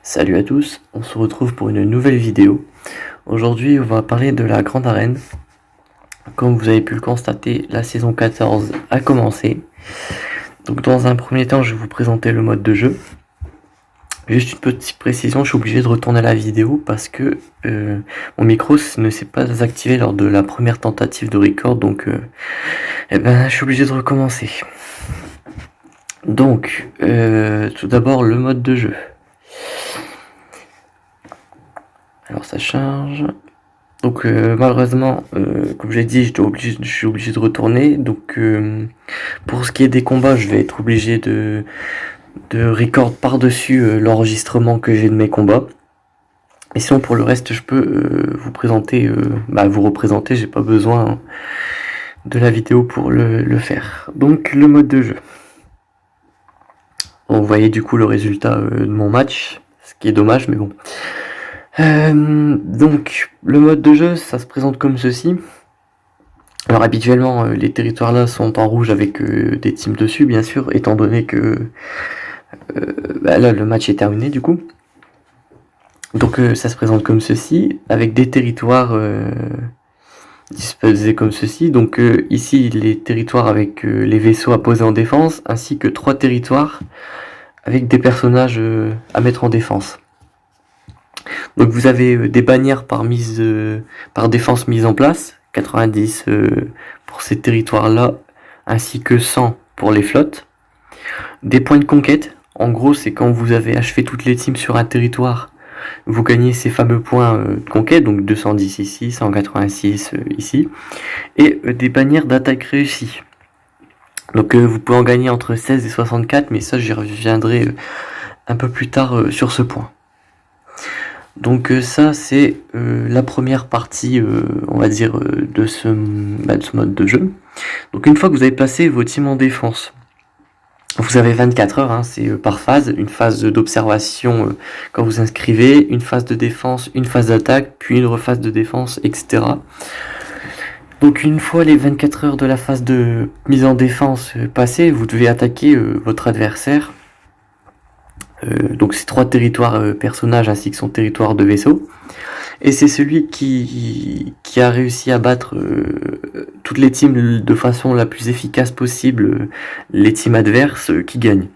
Salut à tous, on se retrouve pour une nouvelle vidéo. Aujourd'hui on va parler de la Grande Arène. Comme vous avez pu le constater, la saison 14 a commencé. Donc dans un premier temps je vais vous présenter le mode de jeu. Juste une petite précision, je suis obligé de retourner la vidéo parce que mon micro ne s'est pas activé lors de la première tentative de record, donc je suis obligé de recommencer. Donc tout d'abord le mode de jeu. Alors ça charge. Donc malheureusement, comme j'ai dit, je suis obligé de retourner. Donc pour ce qui est des combats, je vais être obligé de record par-dessus l'enregistrement que j'ai de mes combats. Et sinon pour le reste, je peux vous présenter, vous représenter, j'ai pas besoin de la vidéo pour le faire. Donc le mode de jeu. Vous voyez du coup le résultat de mon match, ce qui est dommage, mais bon. Donc le mode de jeu, ça se présente comme ceci. Alors habituellement les territoires là sont en rouge avec des teams dessus, bien sûr, étant donné que là le match est terminé du coup. Donc ça se présente comme ceci, avec des territoires disposés comme ceci. Donc ici les territoires avec les vaisseaux à poser en défense, ainsi que 3 territoires avec des personnages à mettre en défense. Donc vous avez des bannières par défense mise en place, 90 pour ces territoires-là, ainsi que 100 pour les flottes. Des points de conquête, en gros c'est quand vous avez achevé toutes les teams sur un territoire, vous gagnez ces fameux points de conquête, donc 210 ici, 186 ici, et des bannières d'attaque réussie. Donc vous pouvez en gagner entre 16 et 64, mais ça j'y reviendrai un peu plus tard sur ce point. Donc ça c'est la première partie on va dire de ce mode de jeu. Donc une fois que vous avez placé vos teams en défense, vous avez 24 heures, hein, c'est par phase, une phase d'observation quand vous inscrivez, une phase de défense, une phase d'attaque, puis une rephase de défense, etc. Donc une fois les 24 heures de la phase de mise en défense passées, vous devez attaquer votre adversaire. Donc c'est 3 territoires personnages ainsi que son territoire de vaisseau. Et c'est celui qui a réussi à battre toutes les teams de façon la plus efficace possible, les teams adverses qui gagnent.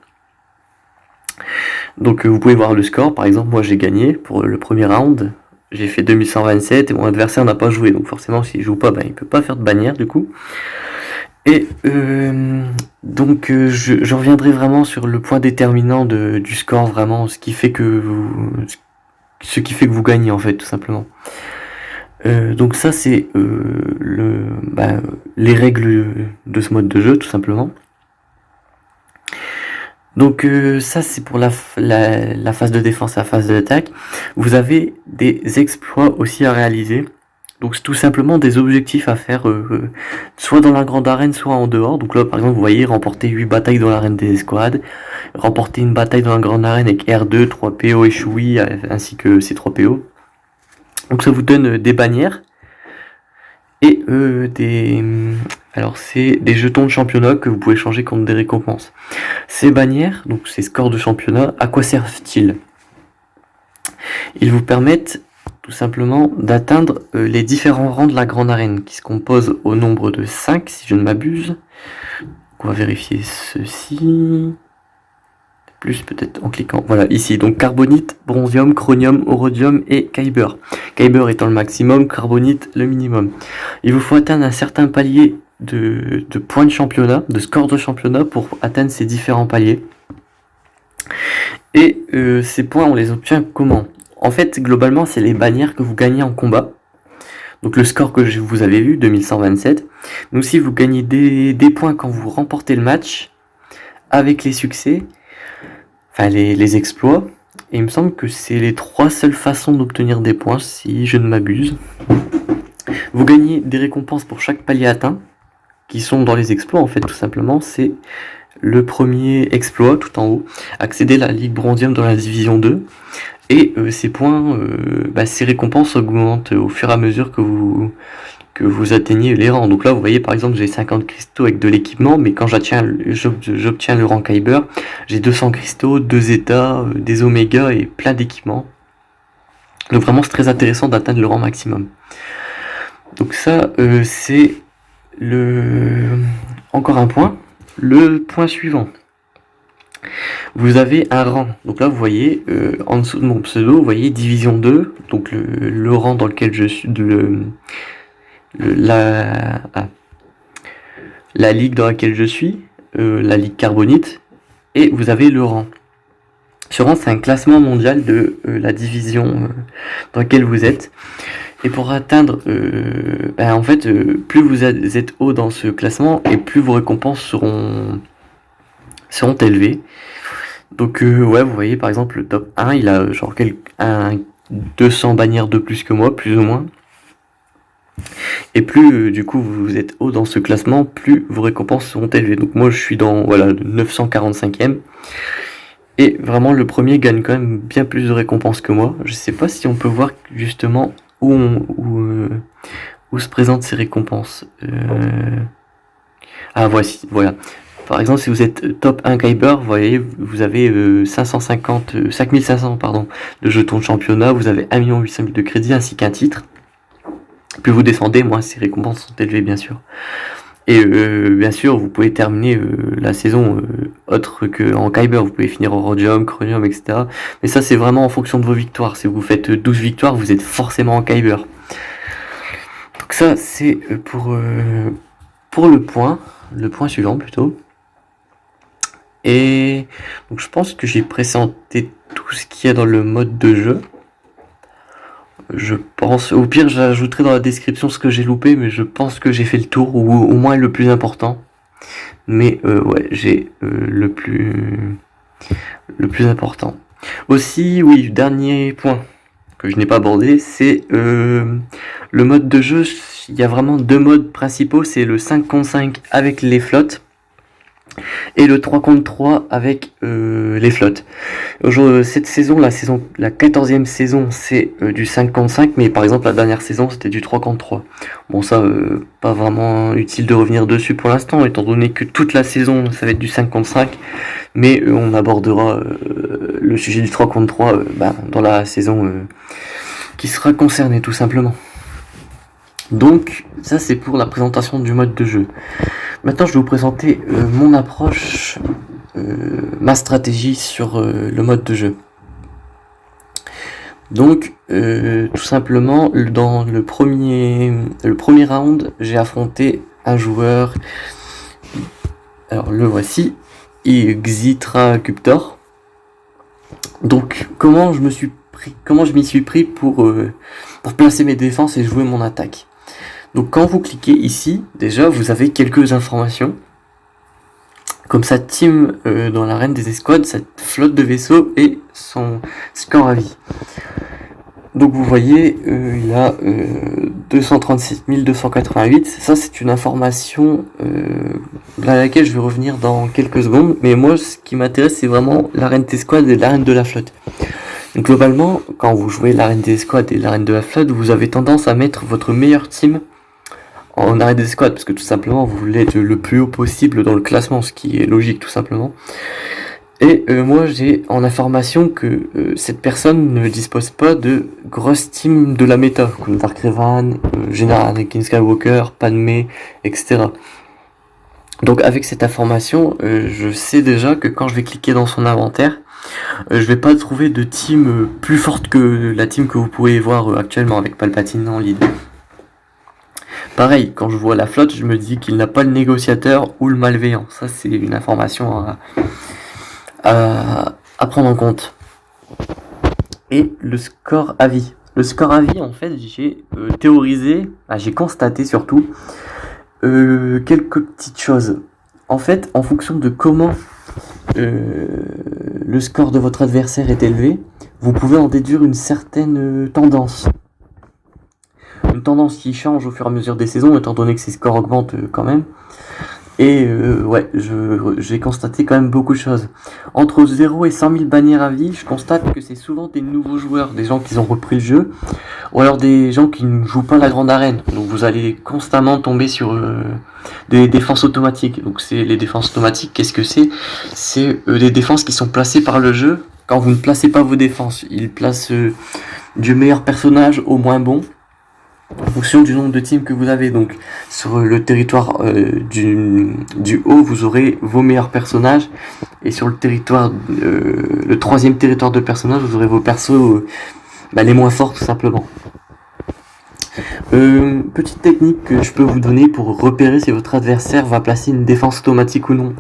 Donc vous pouvez voir le score, par exemple moi j'ai gagné pour le premier round, j'ai fait 2127 et mon adversaire n'a pas joué, donc forcément s'il joue pas, il peut pas faire de bannière du coup. Et donc je reviendrai vraiment sur le point déterminant du score, vraiment ce qui fait que vous gagnez en fait tout simplement. Donc ça c'est les règles de ce mode de jeu tout simplement. Donc ça c'est pour la phase de défense, la phase d'attaque. Vous avez des exploits aussi à réaliser. Donc c'est tout simplement des objectifs à faire soit dans la grande arène, soit en dehors. Donc là par exemple vous voyez remporter 8 batailles dans l'arène des escouades, remporter une bataille dans la grande arène avec R2, 3 PO échouis, ainsi que ces 3 PO. Donc ça vous donne des bannières et c'est des jetons de championnat que vous pouvez changer contre des récompenses. Ces bannières, donc ces scores de championnat, à quoi servent-ils? Ils vous permettent tout simplement d'atteindre les différents rangs de la grande arène qui se composent au nombre de 5 si je ne m'abuse. On va vérifier ceci. Plus peut-être en cliquant. Voilà, ici, donc carbonite, bronzium, chronium, eurodium et kyber. Kyber étant le maximum, carbonite le minimum. Il vous faut atteindre un certain palier de points de championnat, de score de championnat pour atteindre ces différents paliers. Et ces points, on les obtient comment? En fait, globalement, c'est les bannières que vous gagnez en combat. Donc le score que vous avez vu, 2127. Mais aussi, vous gagnez des points quand vous remportez le match avec les succès, enfin les exploits. Et il me semble que c'est les 3 seules façons d'obtenir des points, si je ne m'abuse. Vous gagnez des récompenses pour chaque palier atteint, qui sont dans les exploits en fait, tout simplement. C'est le premier exploit tout en haut, accéder à la Ligue Bronzium dans la division 2. Et ces points, ces récompenses augmentent au fur et à mesure que vous que vous atteignez les rangs. Donc là, vous voyez, par exemple, j'ai 50 cristaux avec de l'équipement, mais quand j'obtiens le rang Kyber, j'ai 200 cristaux, 2 états, des oméga et plein d'équipements. Donc vraiment, c'est très intéressant d'atteindre le rang maximum. Donc ça, c'est encore un point. Le point suivant. Vous avez un rang. Donc là, vous voyez, en dessous de mon pseudo, vous voyez division 2, donc le rang dans lequel je suis, la ligue dans laquelle je suis, la ligue carbonite, et vous avez le rang. Ce rang, c'est un classement mondial de la division dans laquelle vous êtes. Et pour atteindre, en fait, plus vous êtes haut dans ce classement, et plus vos récompenses seront élevées. Donc ouais, vous voyez par exemple le top 1, il a genre 200 bannières de plus que moi, plus ou moins. Et plus du coup vous êtes haut dans ce classement, plus vos récompenses seront élevées. Donc moi je suis dans le 945e. Et vraiment le premier gagne quand même bien plus de récompenses que moi. Je sais pas si on peut voir justement où se présentent ces récompenses. Ah voilà. Par exemple, si vous êtes top 1 Kyber, vous voyez, vous avez 5500 de jetons de championnat, vous avez 1 800 000 de crédit ainsi qu'un titre. Plus vous descendez, moins ces récompenses sont élevées, bien sûr. Et bien sûr, vous pouvez terminer la saison autre qu'en Kyber, vous pouvez finir au Rhodium, Chronium, etc. Mais ça, c'est vraiment en fonction de vos victoires. Si vous faites 12 victoires, vous êtes forcément en Kyber. Donc ça, c'est pour le point suivant plutôt. Et donc je pense que j'ai présenté tout ce qu'il y a dans le mode de jeu. Je pense, au pire j'ajouterai dans la description ce que j'ai loupé, mais je pense que j'ai fait le tour, ou au moins le plus important. Mais ouais, j'ai le plus important. Aussi, oui, dernier point que je n'ai pas abordé, c'est le mode de jeu. Il y a vraiment deux modes principaux, c'est le 5 contre 5 avec les flottes et le 3 contre 3 avec les flottes. Cette saison, la 14e saison, c'est du 5 contre 5, mais par exemple la dernière saison c'était du 3 contre 3. Bon, ça, pas vraiment utile de revenir dessus pour l'instant, étant donné que toute la saison ça va être du 5 contre 5, mais on abordera le sujet du 3 contre 3 dans la saison qui sera concernée tout simplement. Donc ça c'est pour la présentation du mode de jeu. Maintenant je vais vous présenter mon approche, ma stratégie sur le mode de jeu. Donc tout simplement dans le premier round j'ai affronté un joueur, alors le voici, Xitra Cuptor. Donc comment je m'y suis pris pour placer mes défenses et jouer mon attaque. Donc quand vous cliquez ici, déjà vous avez quelques informations, comme sa team dans l'arène des escouades, sa flotte de vaisseaux et son score à vie. Donc vous voyez, il a 237 288, ça c'est une information à laquelle je vais revenir dans quelques secondes, mais moi ce qui m'intéresse c'est vraiment l'arène des escouades et l'arène de la flotte. Donc globalement, quand vous jouez l'arène des escouades et l'arène de la flotte, vous avez tendance à mettre votre meilleure team en arrêt d'escouade, parce que tout simplement vous voulez être le plus haut possible dans le classement, ce qui est logique tout simplement. Et moi j'ai en information que cette personne ne dispose pas de grosses teams de la méta, comme Dark Revan, General Anakin Skywalker, Padmé, etc. Donc avec cette information, je sais déjà que quand je vais cliquer dans son inventaire, je vais pas trouver de team plus forte que la team que vous pouvez voir actuellement avec Palpatine en lead. Pareil, quand je vois la flotte, je me dis qu'il n'a pas le négociateur ou le malveillant. Ça, c'est une information à prendre en compte. Et le score à vie. Le score à vie, en fait, j'ai théorisé, j'ai constaté surtout quelques petites choses. En fait, en fonction de comment le score de votre adversaire est élevé, vous pouvez en déduire une certaine tendance. Une tendance qui change au fur et à mesure des saisons, étant donné que ses scores augmentent quand même. Et ouais, j'ai constaté quand même beaucoup de choses. Entre 0 et 100 000 bannières à vie, je constate que c'est souvent des nouveaux joueurs, des gens qui ont repris le jeu, ou alors des gens qui ne jouent pas la grande arène. Donc vous allez constamment tomber sur des défenses automatiques. Donc c'est les défenses automatiques, qu'est-ce que c'est? C'est des défenses qui sont placées par le jeu quand vous ne placez pas vos défenses. Il place du meilleur personnage au moins bon en fonction du nombre de teams que vous avez. Donc sur le territoire du haut, vous aurez vos meilleurs personnages, et sur le territoire, le troisième territoire de personnages, vous aurez vos persos les moins forts tout simplement. Petite technique que je peux vous donner pour repérer si votre adversaire va placer une défense automatique ou non.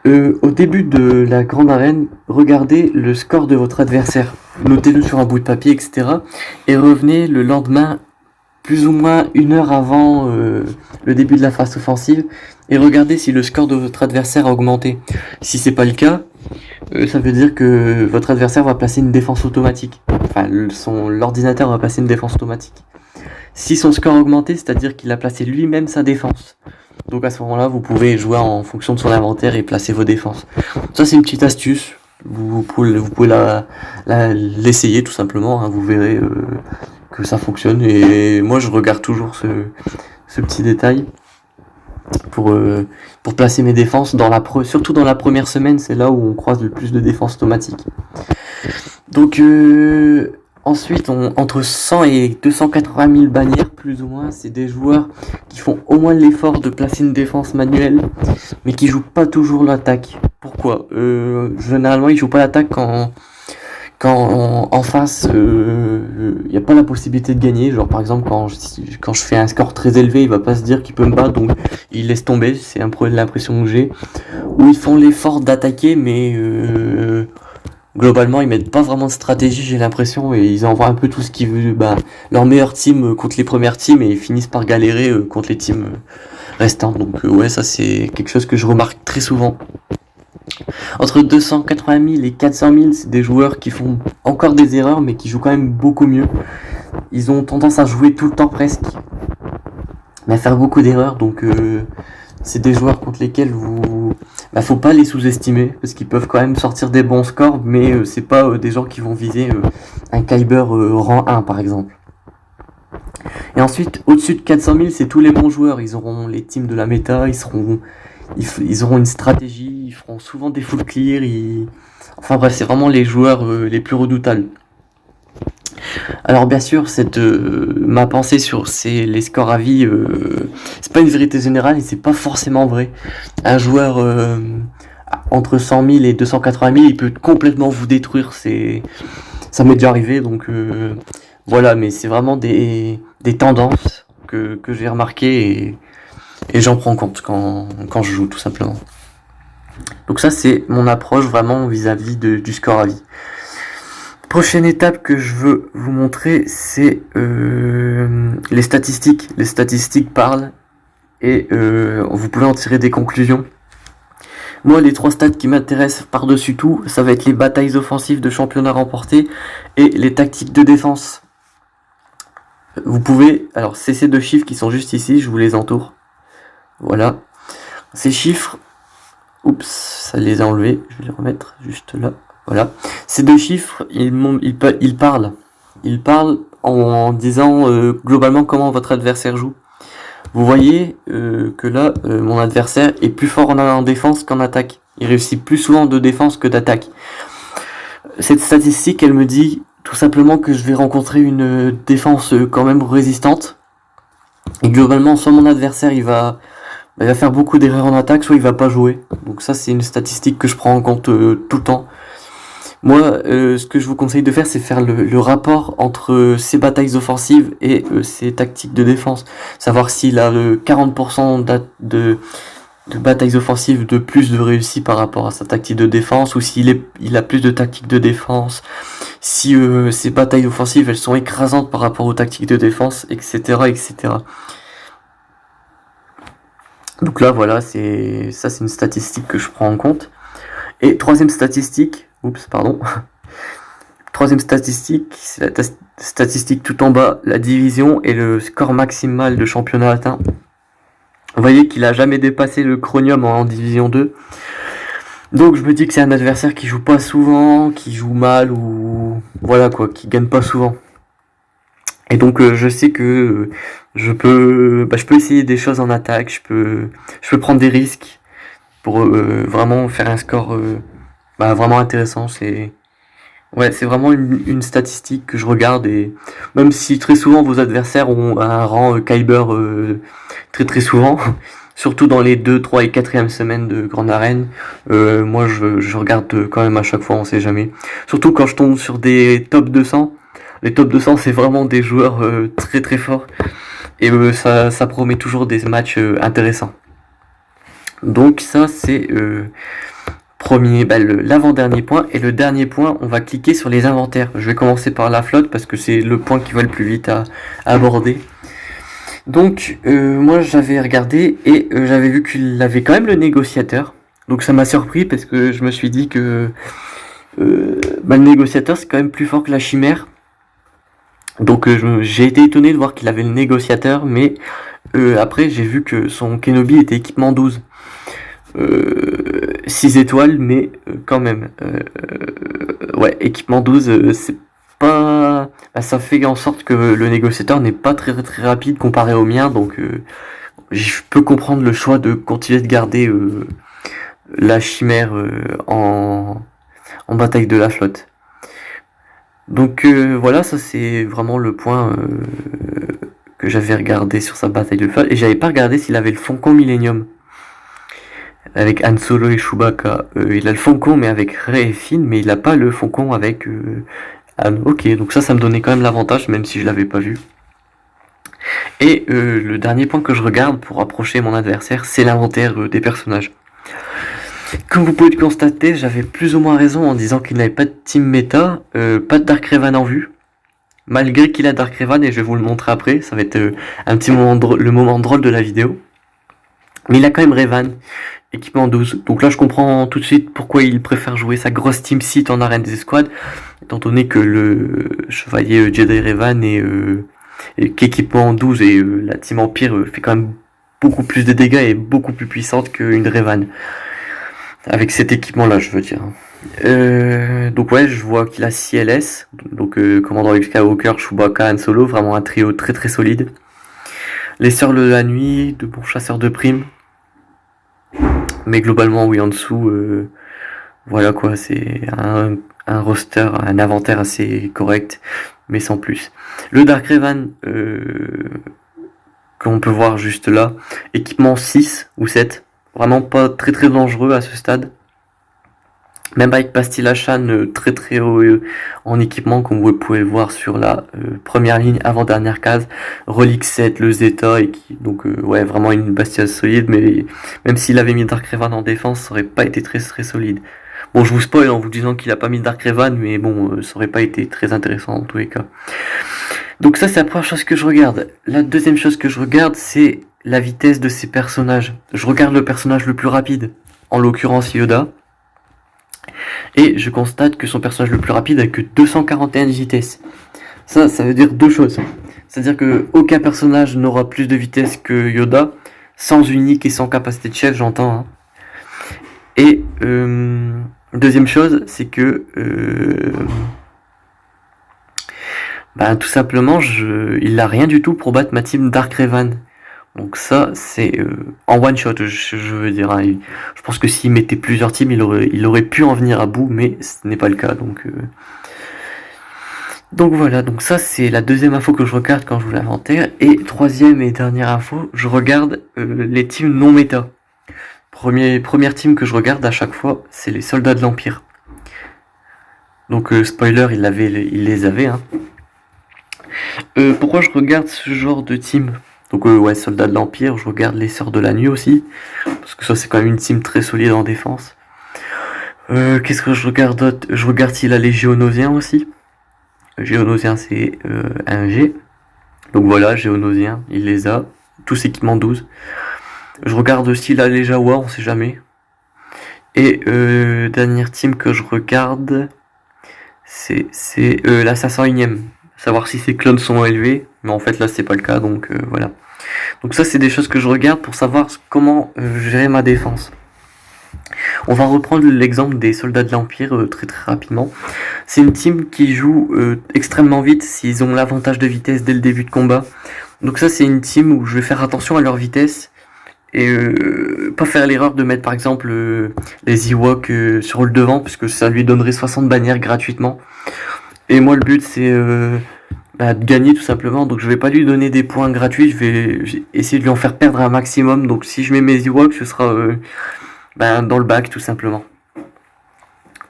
Au début de la grande arène, regardez le score de votre adversaire, notez-le sur un bout de papier, etc. Et revenez le lendemain, plus ou moins 1 heure avant le début de la phase offensive, et regardez si le score de votre adversaire a augmenté. Si c'est pas le cas, ça veut dire que votre adversaire va placer une défense automatique. Enfin, l'ordinateur va placer une défense automatique. Si son score a augmenté, c'est-à-dire qu'il a placé lui-même sa défense. Donc à ce moment-là, vous pouvez jouer en fonction de son inventaire et placer vos défenses. Ça, c'est une petite astuce. Vous pouvez l'essayer tout simplement. Hein. Vous verrez que ça fonctionne. Et moi, je regarde toujours ce petit détail pour placer mes défenses. Surtout dans la première semaine, c'est là où on croise le plus de défenses automatiques. Donc ensuite, entre 100 et 280 000 bannières, plus ou moins, c'est des joueurs qui font au moins l'effort de placer une défense manuelle, mais qui jouent pas toujours l'attaque. Pourquoi? Généralement, ils jouent pas l'attaque quand en face, il n'y a pas la possibilité de gagner. Genre par exemple, quand je fais un score très élevé, il va pas se dire qu'il peut me battre, donc il laisse tomber. C'est un peu l'impression que j'ai. Ou ils font l'effort d'attaquer, mais globalement, ils mettent pas vraiment de stratégie, j'ai l'impression, et ils envoient un peu tout ce qu'ils veulent, leur meilleure team contre les premières teams, et ils finissent par galérer contre les teams restantes. Donc ouais, ça c'est quelque chose que je remarque très souvent. Entre 280 000 et 400 000, c'est des joueurs qui font encore des erreurs, mais qui jouent quand même beaucoup mieux. Ils ont tendance à jouer tout le temps presque, mais à faire beaucoup d'erreurs, donc c'est des joueurs contre lesquels faut pas les sous-estimer, parce qu'ils peuvent quand même sortir des bons scores, mais c'est pas des gens qui vont viser un Kyber rang 1 par exemple. Et ensuite, au-dessus de 400 000, c'est tous les bons joueurs. Ils auront les teams de la méta, ils auront une stratégie, ils feront souvent des full clear, enfin bref, c'est vraiment les joueurs les plus redoutables. Alors bien sûr, ma pensée sur les scores à vie, c'est pas une vérité générale et c'est pas forcément vrai. Un joueur entre 100 000 et 280 000, il peut complètement vous détruire. Ça m'est déjà arrivé, donc voilà. Mais c'est vraiment des tendances que j'ai remarquées, et j'en prends compte quand je joue, tout simplement. Donc ça, c'est mon approche vraiment vis-à-vis du score à vie. Prochaine étape que je veux vous montrer, c'est les statistiques. Les statistiques parlent, et vous pouvez en tirer des conclusions. Moi, les 3 stats qui m'intéressent par-dessus tout, ça va être les batailles offensives de championnat remportées et les tactiques de défense. Vous pouvez, alors c'est ces 2 chiffres qui sont juste ici, je vous les entoure. Voilà. Ces chiffres, oups, ça les a enlevés, je vais les remettre juste là. Voilà. Ces 2 chiffres, ils parlent. Ils parlent en disant globalement comment votre adversaire joue. Vous voyez que là, mon adversaire est plus fort en défense qu'en attaque. Il réussit plus souvent de défense que d'attaque. Cette statistique, elle me dit tout simplement que je vais rencontrer une défense quand même résistante. Et globalement, soit mon adversaire il va faire beaucoup d'erreurs en attaque, soit il va pas jouer. Donc ça, c'est une statistique que je prends en compte tout le temps. Moi, ce que je vous conseille de faire, c'est faire le rapport entre ces batailles offensives et ces tactiques de défense. Savoir s'il a 40% de batailles offensives de plus de réussi par rapport à sa tactique de défense, ou s'il a plus de tactiques de défense, si ces batailles offensives elles sont écrasantes par rapport aux tactiques de défense, etc. etc. Donc là, voilà, c'est une statistique que je prends en compte. Et troisième statistique, troisième statistique, c'est la statistique tout en bas, la division et le score maximal de championnat atteint. Vous voyez qu'il a jamais dépassé le Chromium en Division 2. Donc je me dis que c'est un adversaire qui joue pas souvent, qui joue mal ou voilà quoi, qui gagne pas souvent. Et donc je sais que je peux essayer des choses en attaque, je peux prendre des risques pour vraiment faire un score vraiment intéressant. C'est vraiment une statistique que je regarde, et même si très souvent vos adversaires ont un rang Kyber très très souvent, surtout dans les 2, 3 et 4e semaines de Grande Arène, moi je regarde quand même à chaque fois, on sait jamais. Surtout quand je tombe sur des top 200. Les top 200 c'est vraiment des joueurs très très forts, et ça promet toujours des matchs intéressants. Donc ça c'est l'avant-dernier point. Et le dernier point, on va cliquer sur les inventaires. Je vais commencer par la flotte parce que c'est le point qui va le plus vite à aborder. Donc moi j'avais regardé et j'avais vu qu'il avait quand même le négociateur. Donc ça m'a surpris parce que je me suis dit que le négociateur c'est quand même plus fort que la chimère. Donc j'ai été étonné de voir qu'il avait le négociateur, mais après j'ai vu que son Kenobi était équipement 12. 6 étoiles, mais quand même. Ouais, équipement 12, c'est pas. Ça fait en sorte que le négociateur n'est pas très très rapide comparé au mien, donc je peux comprendre le choix de continuer de garder la chimère en bataille de la flotte. Donc voilà, ça c'est vraiment le point que j'avais regardé sur sa bataille de flotte, et j'avais pas regardé s'il avait le Foncon Millennium. Avec Han Solo et Chewbacca. Il a le Foncon mais avec Rey et Finn, mais il a pas le Foncon avec Han. Ok, donc ça me donnait quand même l'avantage, même si je l'avais pas vu. Et le dernier point que je regarde pour approcher mon adversaire, c'est l'inventaire des personnages. Comme vous pouvez le constater, j'avais plus ou moins raison en disant qu'il n'avait pas de team méta, pas de Dark Revan en vue. Malgré qu'il a Dark Revan, et je vais vous le montrer après, ça va être un petit moment le moment drôle de la vidéo. Mais il a quand même Revan, équipement 12. Donc là je comprends tout de suite pourquoi il préfère jouer sa grosse team site en arène des escouades, étant donné que le chevalier Jedi Revan est qu'équipement 12, et la team Empire fait quand même beaucoup plus de dégâts et beaucoup plus puissante qu'une Revan. Avec cet équipement là, je veux dire. Donc ouais, je vois qu'il a CLS, donc commandant Luke Skywalker, Chewbacca, Han Solo, vraiment un trio très très solide. Les Sœurs de la Nuit, de bons chasseurs de primes. Mais globalement, oui, en dessous, voilà quoi, c'est un roster, un inventaire assez correct, mais sans plus. Le Dark Revan, qu'on peut voir juste là, équipement 6 ou 7, vraiment pas très très dangereux à ce stade. Même avec Pastille Achan très très haut en équipement, comme vous pouvez le voir sur la première ligne, avant-dernière case, Relic 7, le Zeta, donc ouais, vraiment une Bastille solide, mais même s'il avait mis Dark Revan en défense, ça aurait pas été très très solide. Bon, je vous spoil en vous disant qu'il a pas mis Dark Revan, mais bon, ça aurait pas été très intéressant en tous les cas. Donc ça, c'est la première chose que je regarde. La deuxième chose que je regarde, c'est la vitesse de ces personnages. Je regarde le personnage le plus rapide, en l'occurrence Yoda. Et je constate que son personnage le plus rapide a que 241 de vitesse. Ça veut dire deux choses. C'est-à-dire que aucun personnage n'aura plus de vitesse que Yoda, sans unique et sans capacité de chef, j'entends. Hein. Et deuxième chose, c'est que tout simplement, il n'a rien du tout pour battre ma team Dark Revan. Donc ça, c'est en one shot, je veux dire. Hein. Je pense que s'il mettait plusieurs teams, il aurait pu en venir à bout, mais ce n'est pas le cas. Donc voilà, donc ça c'est la deuxième info que je regarde quand je joue l'inventaire. Et troisième et dernière info, je regarde les teams non méta. Première team que je regarde à chaque fois, c'est les soldats de l'Empire. Donc spoiler, il les avait. Hein. Pourquoi je regarde ce genre de team ? Donc ouais, soldats de l'Empire, je regarde les Sœurs de la Nuit aussi, parce que ça c'est quand même une team très solide en défense. Qu'est-ce que je regarde d'autre ? Je regarde s'il a les Géonosiens aussi. Géonosiens c'est un G. Donc voilà, Géonosiens, il les a. Tous équipements 12. Je regarde aussi là les Jawa, on sait jamais. Et dernière team que je regarde, c'est la 501ème. Savoir si ces clones sont élevés, mais en fait là c'est pas le cas, donc voilà. Donc ça, c'est des choses que je regarde pour savoir comment gérer ma défense. On va reprendre l'exemple des soldats de l'Empire très très rapidement. C'est une team qui joue extrêmement vite s'ils ont l'avantage de vitesse dès le début de combat. Donc ça, c'est une team où je vais faire attention à leur vitesse et pas faire l'erreur de mettre par exemple les Ewoks sur le devant, puisque ça lui donnerait 60 bannières gratuitement. Et moi, le but, c'est de gagner tout simplement. Donc je vais pas lui donner des points gratuits, je vais essayer de lui en faire perdre un maximum. Donc si je mets mes Ewoks, ce sera dans le bac tout simplement.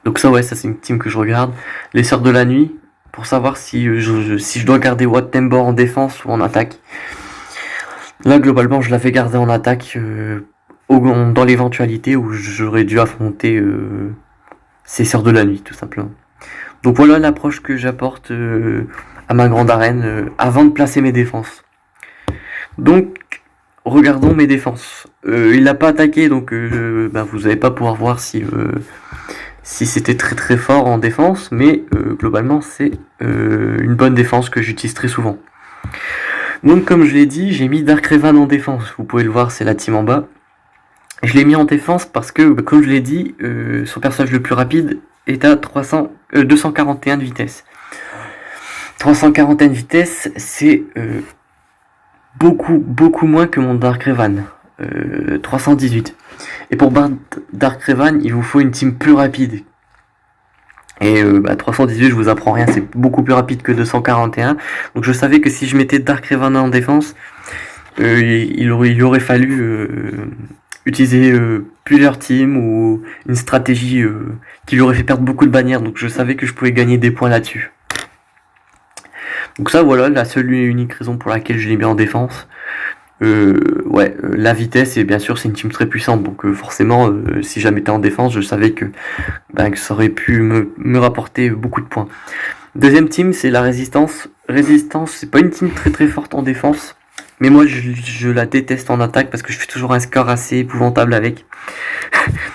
Donc ça, ouais, ça c'est une team que je regarde. Les Sœurs de la Nuit, pour savoir si je dois garder Wat Tambor en défense ou en attaque. Là, globalement, je l'avais gardé en attaque dans l'éventualité où j'aurais dû affronter ces Sœurs de la Nuit, tout simplement. Donc voilà l'approche que j'apporte à ma grande arène avant de placer mes défenses. Donc, regardons mes défenses. Il n'a pas attaqué, donc vous n'allez pas pouvoir voir si c'était très très fort en défense, mais globalement c'est une bonne défense que j'utilise très souvent. Donc comme je l'ai dit, j'ai mis Dark Revan en défense. Vous pouvez le voir, c'est la team en bas. Je l'ai mis en défense parce que, comme je l'ai dit, son personnage le plus rapide est à 241 de vitesse. 341 de vitesse, c'est beaucoup moins que mon Dark Revan. 318. Et pour battre Dark Revan, il vous faut une team plus rapide. Et 318, je vous apprends rien, c'est beaucoup plus rapide que 241. Donc je savais que si je mettais Dark Revan en défense, il aurait fallu utiliser plusieurs teams ou une stratégie qui lui aurait fait perdre beaucoup de bannières. Donc je savais que je pouvais gagner des points là-dessus. Donc ça, voilà, la seule et unique raison pour laquelle je l'ai mis en défense. La vitesse, et bien sûr c'est une team très puissante, donc forcément si jamais t'es en défense, je savais que ça aurait pu me rapporter beaucoup de points. Deuxième team, c'est la Résistance. Résistance, c'est pas une team très très forte en défense, mais moi je la déteste en attaque parce que je fais toujours un score assez épouvantable avec.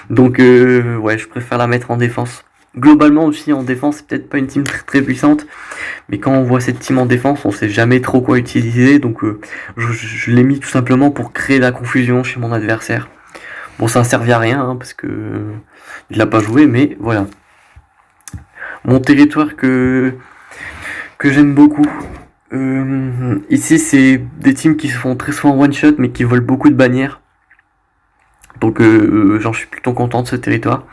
Donc je préfère la mettre en défense. Globalement aussi en défense, c'est peut-être pas une team très très puissante, mais quand on voit cette team en défense, on sait jamais trop quoi utiliser, donc je l'ai mis tout simplement pour créer la confusion chez mon adversaire. Bon, ça ne servait à rien, parce que il l'a pas joué, mais voilà. Mon territoire que j'aime beaucoup, ici c'est des teams qui se font très souvent one shot, mais qui volent beaucoup de bannières. Donc j'en suis plutôt content de ce territoire.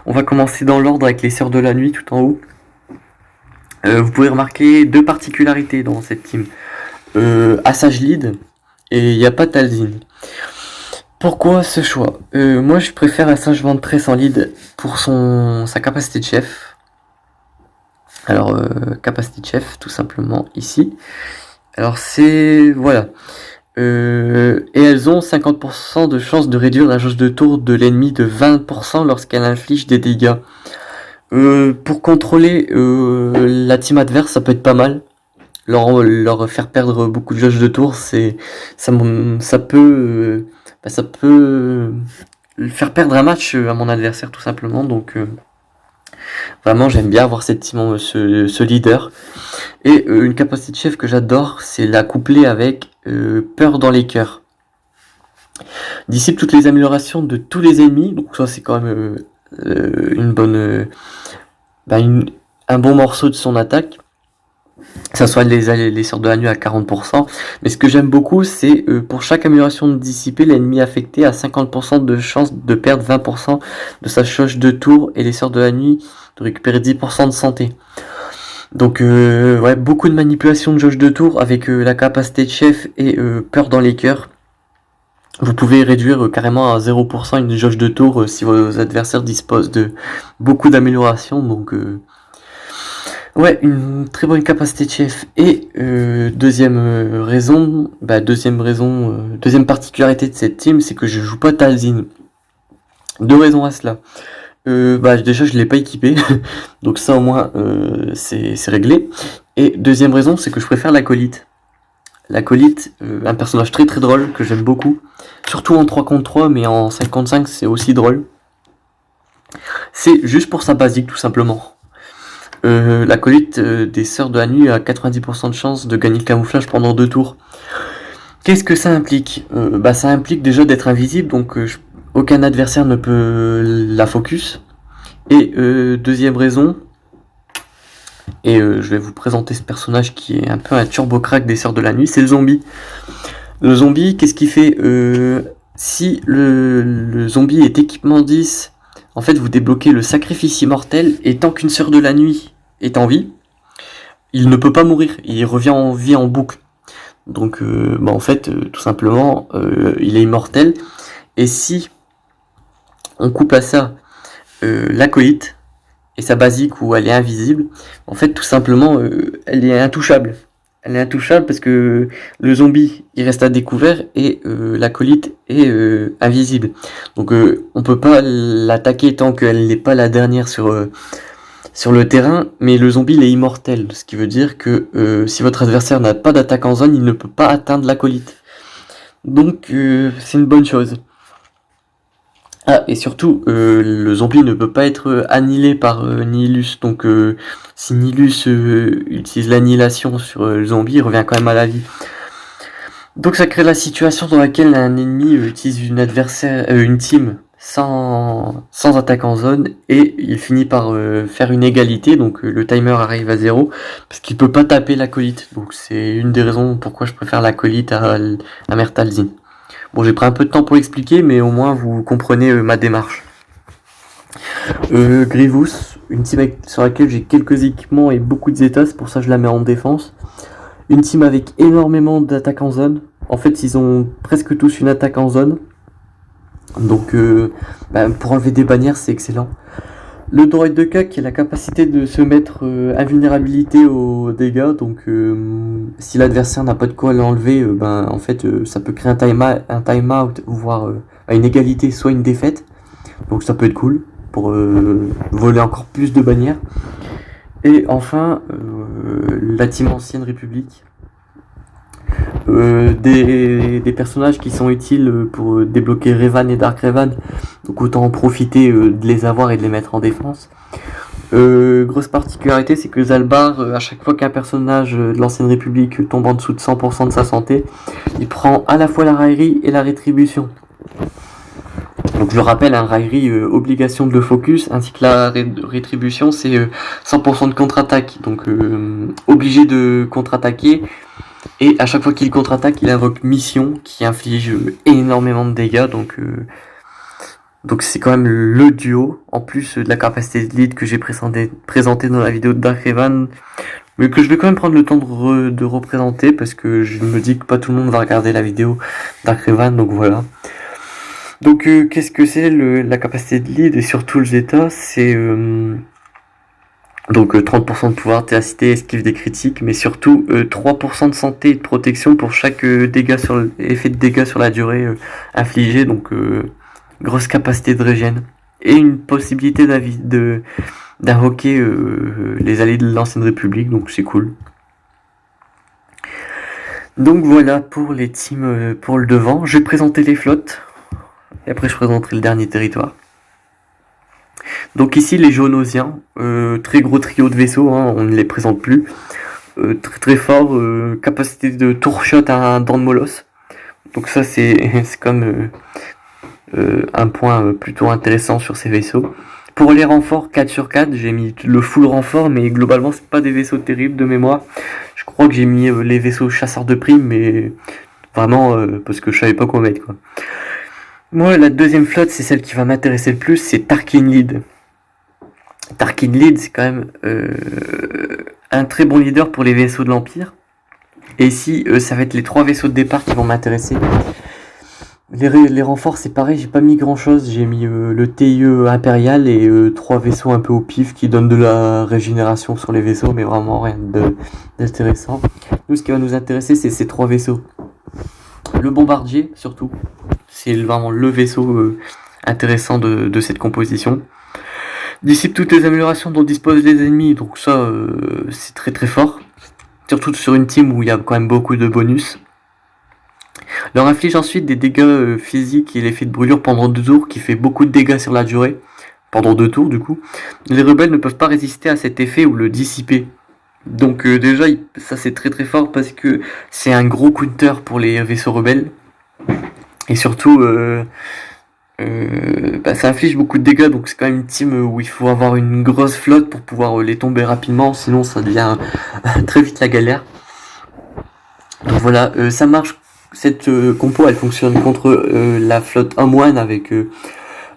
On va commencer dans l'ordre avec les Sœurs de la Nuit tout en haut. Vous pouvez remarquer deux particularités dans cette team. Assage lead et il n'y a pas Talzin. Pourquoi ce choix? Moi je préfère Assage Ventress en lead pour sa capacité de chef. Alors capacité de chef tout simplement ici. Alors c'est... voilà. Et elles ont 50% de chance de réduire la jauge de tour de l'ennemi de 20% lorsqu'elle inflige des dégâts. Pour contrôler la team adverse, ça peut être pas mal. Leur faire perdre beaucoup de jauge de tour, ça peut faire perdre un match à mon adversaire tout simplement. Donc vraiment j'aime bien avoir cette team, ce leader. Et une capacité de chef que j'adore, c'est la coupler avec peur dans les cœurs. Dissipe toutes les améliorations de tous les ennemis, donc ça c'est quand même une bonne un bon morceau de son attaque. Ça soit les Sœurs de la Nuit à 40%. Mais ce que j'aime beaucoup, c'est pour chaque amélioration dissipée, l'ennemi affecté a 50% de chance de perdre 20% de sa jauge de tour et les Sœurs de la Nuit de récupérer 10% de santé. Donc beaucoup de manipulation de jauge de tour avec la capacité de chef et peur dans les cœurs. Vous pouvez réduire carrément à 0% une jauge de tour si vos adversaires disposent de beaucoup d'améliorations. Donc une très bonne capacité de chef. Et deuxième particularité de cette team, c'est que je joue pas Talzin. Deux raisons à cela. Déjà je l'ai pas équipé, donc ça au moins c'est réglé. Et deuxième raison, c'est que je préfère l'acolyte. L'acolyte, un personnage très très drôle que j'aime beaucoup, surtout en 3 contre 3, mais en 5 contre 5 c'est aussi drôle. C'est juste pour sa basique tout simplement. L'acolyte des Sœurs de la Nuit a 90% de chance de gagner le camouflage pendant 2 tours. Qu'est-ce que ça implique? Ça implique déjà d'être invisible, donc aucun adversaire ne peut la focus. Et deuxième raison, et je vais vous présenter ce personnage qui est un peu un turbo crack des Sœurs de la Nuit, c'est le zombie. Le zombie, qu'est-ce qu'il fait? Si le zombie est équipement 10, en fait vous débloquez le sacrifice immortel, et tant qu'une Sœur de la Nuit est en vie, il ne peut pas mourir, il revient en vie en boucle. Donc en fait, tout simplement, il est immortel. Et si on coupe à ça l'acolyte et sa basique où elle est invisible, en fait tout simplement elle est intouchable. Elle est intouchable parce que le zombie il reste à découvert et l'acolyte est invisible. Donc on peut pas l'attaquer tant qu'elle n'est pas la dernière sur le terrain, mais le zombie il est immortel, ce qui veut dire que si votre adversaire n'a pas d'attaque en zone, il ne peut pas atteindre l'acolyte. Donc c'est une bonne chose. Ah, et surtout, le zombie ne peut pas être annihilé par Nihilus, donc si Nihilus utilise l'annihilation sur le zombie, il revient quand même à la vie. Donc ça crée la situation dans laquelle un ennemi utilise une team sans attaque en zone, et il finit par faire une égalité, donc le timer arrive à 0, parce qu'il peut pas taper l'acolyte. Donc c'est une des raisons pourquoi je préfère l'acolyte à Mertalzin. Bon, j'ai pris un peu de temps pour l'expliquer, mais au moins vous comprenez ma démarche. Grievous, une team sur laquelle j'ai quelques équipements et beaucoup de Zeta, c'est pour ça que je la mets en défense. Une team avec énormément d'attaques en zone. En fait, ils ont presque tous une attaque en zone. Donc, pour enlever des bannières, c'est excellent. Le droïde de K qui a la capacité de se mettre invulnérabilité aux dégâts, donc si l'adversaire n'a pas de quoi l'enlever, en fait ça peut créer un time-out, voire une égalité, soit une défaite. Donc ça peut être cool pour voler encore plus de bannières. Et enfin, la team Ancienne République. Des personnages qui sont utiles pour débloquer Revan et Dark Revan, donc autant en profiter de les avoir et de les mettre en défense. Grosse particularité, c'est que Zalbar, à chaque fois qu'un personnage de l'Ancienne République tombe en dessous de 100% de sa santé, il prend à la fois la raillerie et la rétribution. Donc je le rappelle, un raillerie, obligation de le focus, ainsi que la rétribution, c'est 100% de contre-attaque, donc obligé de contre-attaquer. Et à chaque fois qu'il contre-attaque, il invoque mission qui inflige énormément de dégâts, donc c'est quand même le duo, en plus de la capacité de lead que j'ai présenté dans la vidéo de Dark Revan, mais que je vais quand même prendre le temps de représenter, parce que je me dis que pas tout le monde va regarder la vidéo Dark Revan, donc voilà. Donc qu'est-ce que c'est la capacité de lead et surtout le Zeta? C'est donc 30% de pouvoir, ténacité, esquive des critiques, mais surtout 3% de santé et de protection pour chaque effet de dégâts sur la durée infligé, donc grosse capacité de régène. Et une possibilité d'invoquer les alliés de l'Ancienne République, donc c'est cool. Donc voilà pour les teams pour le devant. Je vais présenter les flottes, et après je présenterai le dernier territoire. Donc ici les Jaunosiens, très gros trio de vaisseaux, on ne les présente plus. Très très fort, capacité de tourshot à un dent de molosse. Donc ça c'est comme un point plutôt intéressant sur ces vaisseaux. Pour les renforts 4 sur 4, j'ai mis le full renfort, mais globalement c'est pas des vaisseaux terribles de mémoire. Je crois que j'ai mis les vaisseaux chasseurs de primes, mais vraiment parce que je savais pas quoi mettre, quoi. Moi, la deuxième flotte, c'est celle qui va m'intéresser le plus, c'est Tarkin Lead. Tarkin Lead, c'est quand même un très bon leader pour les vaisseaux de l'Empire. Et ici, ça va être les 3 vaisseaux de départ qui vont m'intéresser. Les renforts, c'est pareil, j'ai pas mis grand chose. J'ai mis le TIE impérial et 3 vaisseaux un peu au pif qui donnent de la régénération sur les vaisseaux, mais vraiment rien d'intéressant. Nous, ce qui va nous intéresser, c'est ces 3 vaisseaux. Le bombardier, surtout. C'est vraiment le vaisseau intéressant de cette composition. Dissipe toutes les améliorations dont disposent les ennemis, donc ça c'est très très fort. Surtout sur une team où il y a quand même beaucoup de bonus. Leur inflige ensuite des dégâts physiques et l'effet de brûlure pendant 2 tours qui fait beaucoup de dégâts sur la durée. Pendant 2 tours du coup. Les rebelles ne peuvent pas résister à cet effet ou le dissiper. Donc déjà, ça c'est très très fort parce que c'est un gros counter pour les vaisseaux rebelles. Et surtout, ça inflige beaucoup de dégâts, donc c'est quand même une team où il faut avoir une grosse flotte pour pouvoir les tomber rapidement, sinon ça devient très vite la galère. Donc voilà, ça marche, cette compo elle fonctionne contre la flotte Homme avec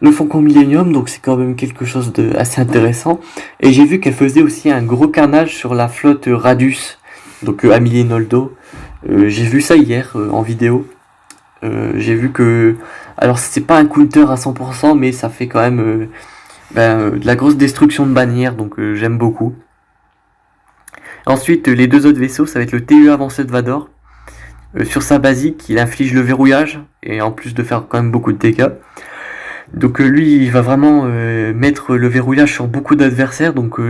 le Faucon Millennium, donc c'est quand même quelque chose de assez intéressant. Et j'ai vu qu'elle faisait aussi un gros carnage sur la flotte Radius, donc Amelie Noldo. J'ai vu ça hier en vidéo. J'ai vu que, alors c'est pas un counter à 100%, mais ça fait quand même de la grosse destruction de bannières, donc j'aime beaucoup. Ensuite, les deux autres vaisseaux, ça va être le TU avancé de Vador. Sur sa basique, il inflige le verrouillage, et en plus de faire quand même beaucoup de dégâts. Donc lui, il va vraiment mettre le verrouillage sur beaucoup d'adversaires, donc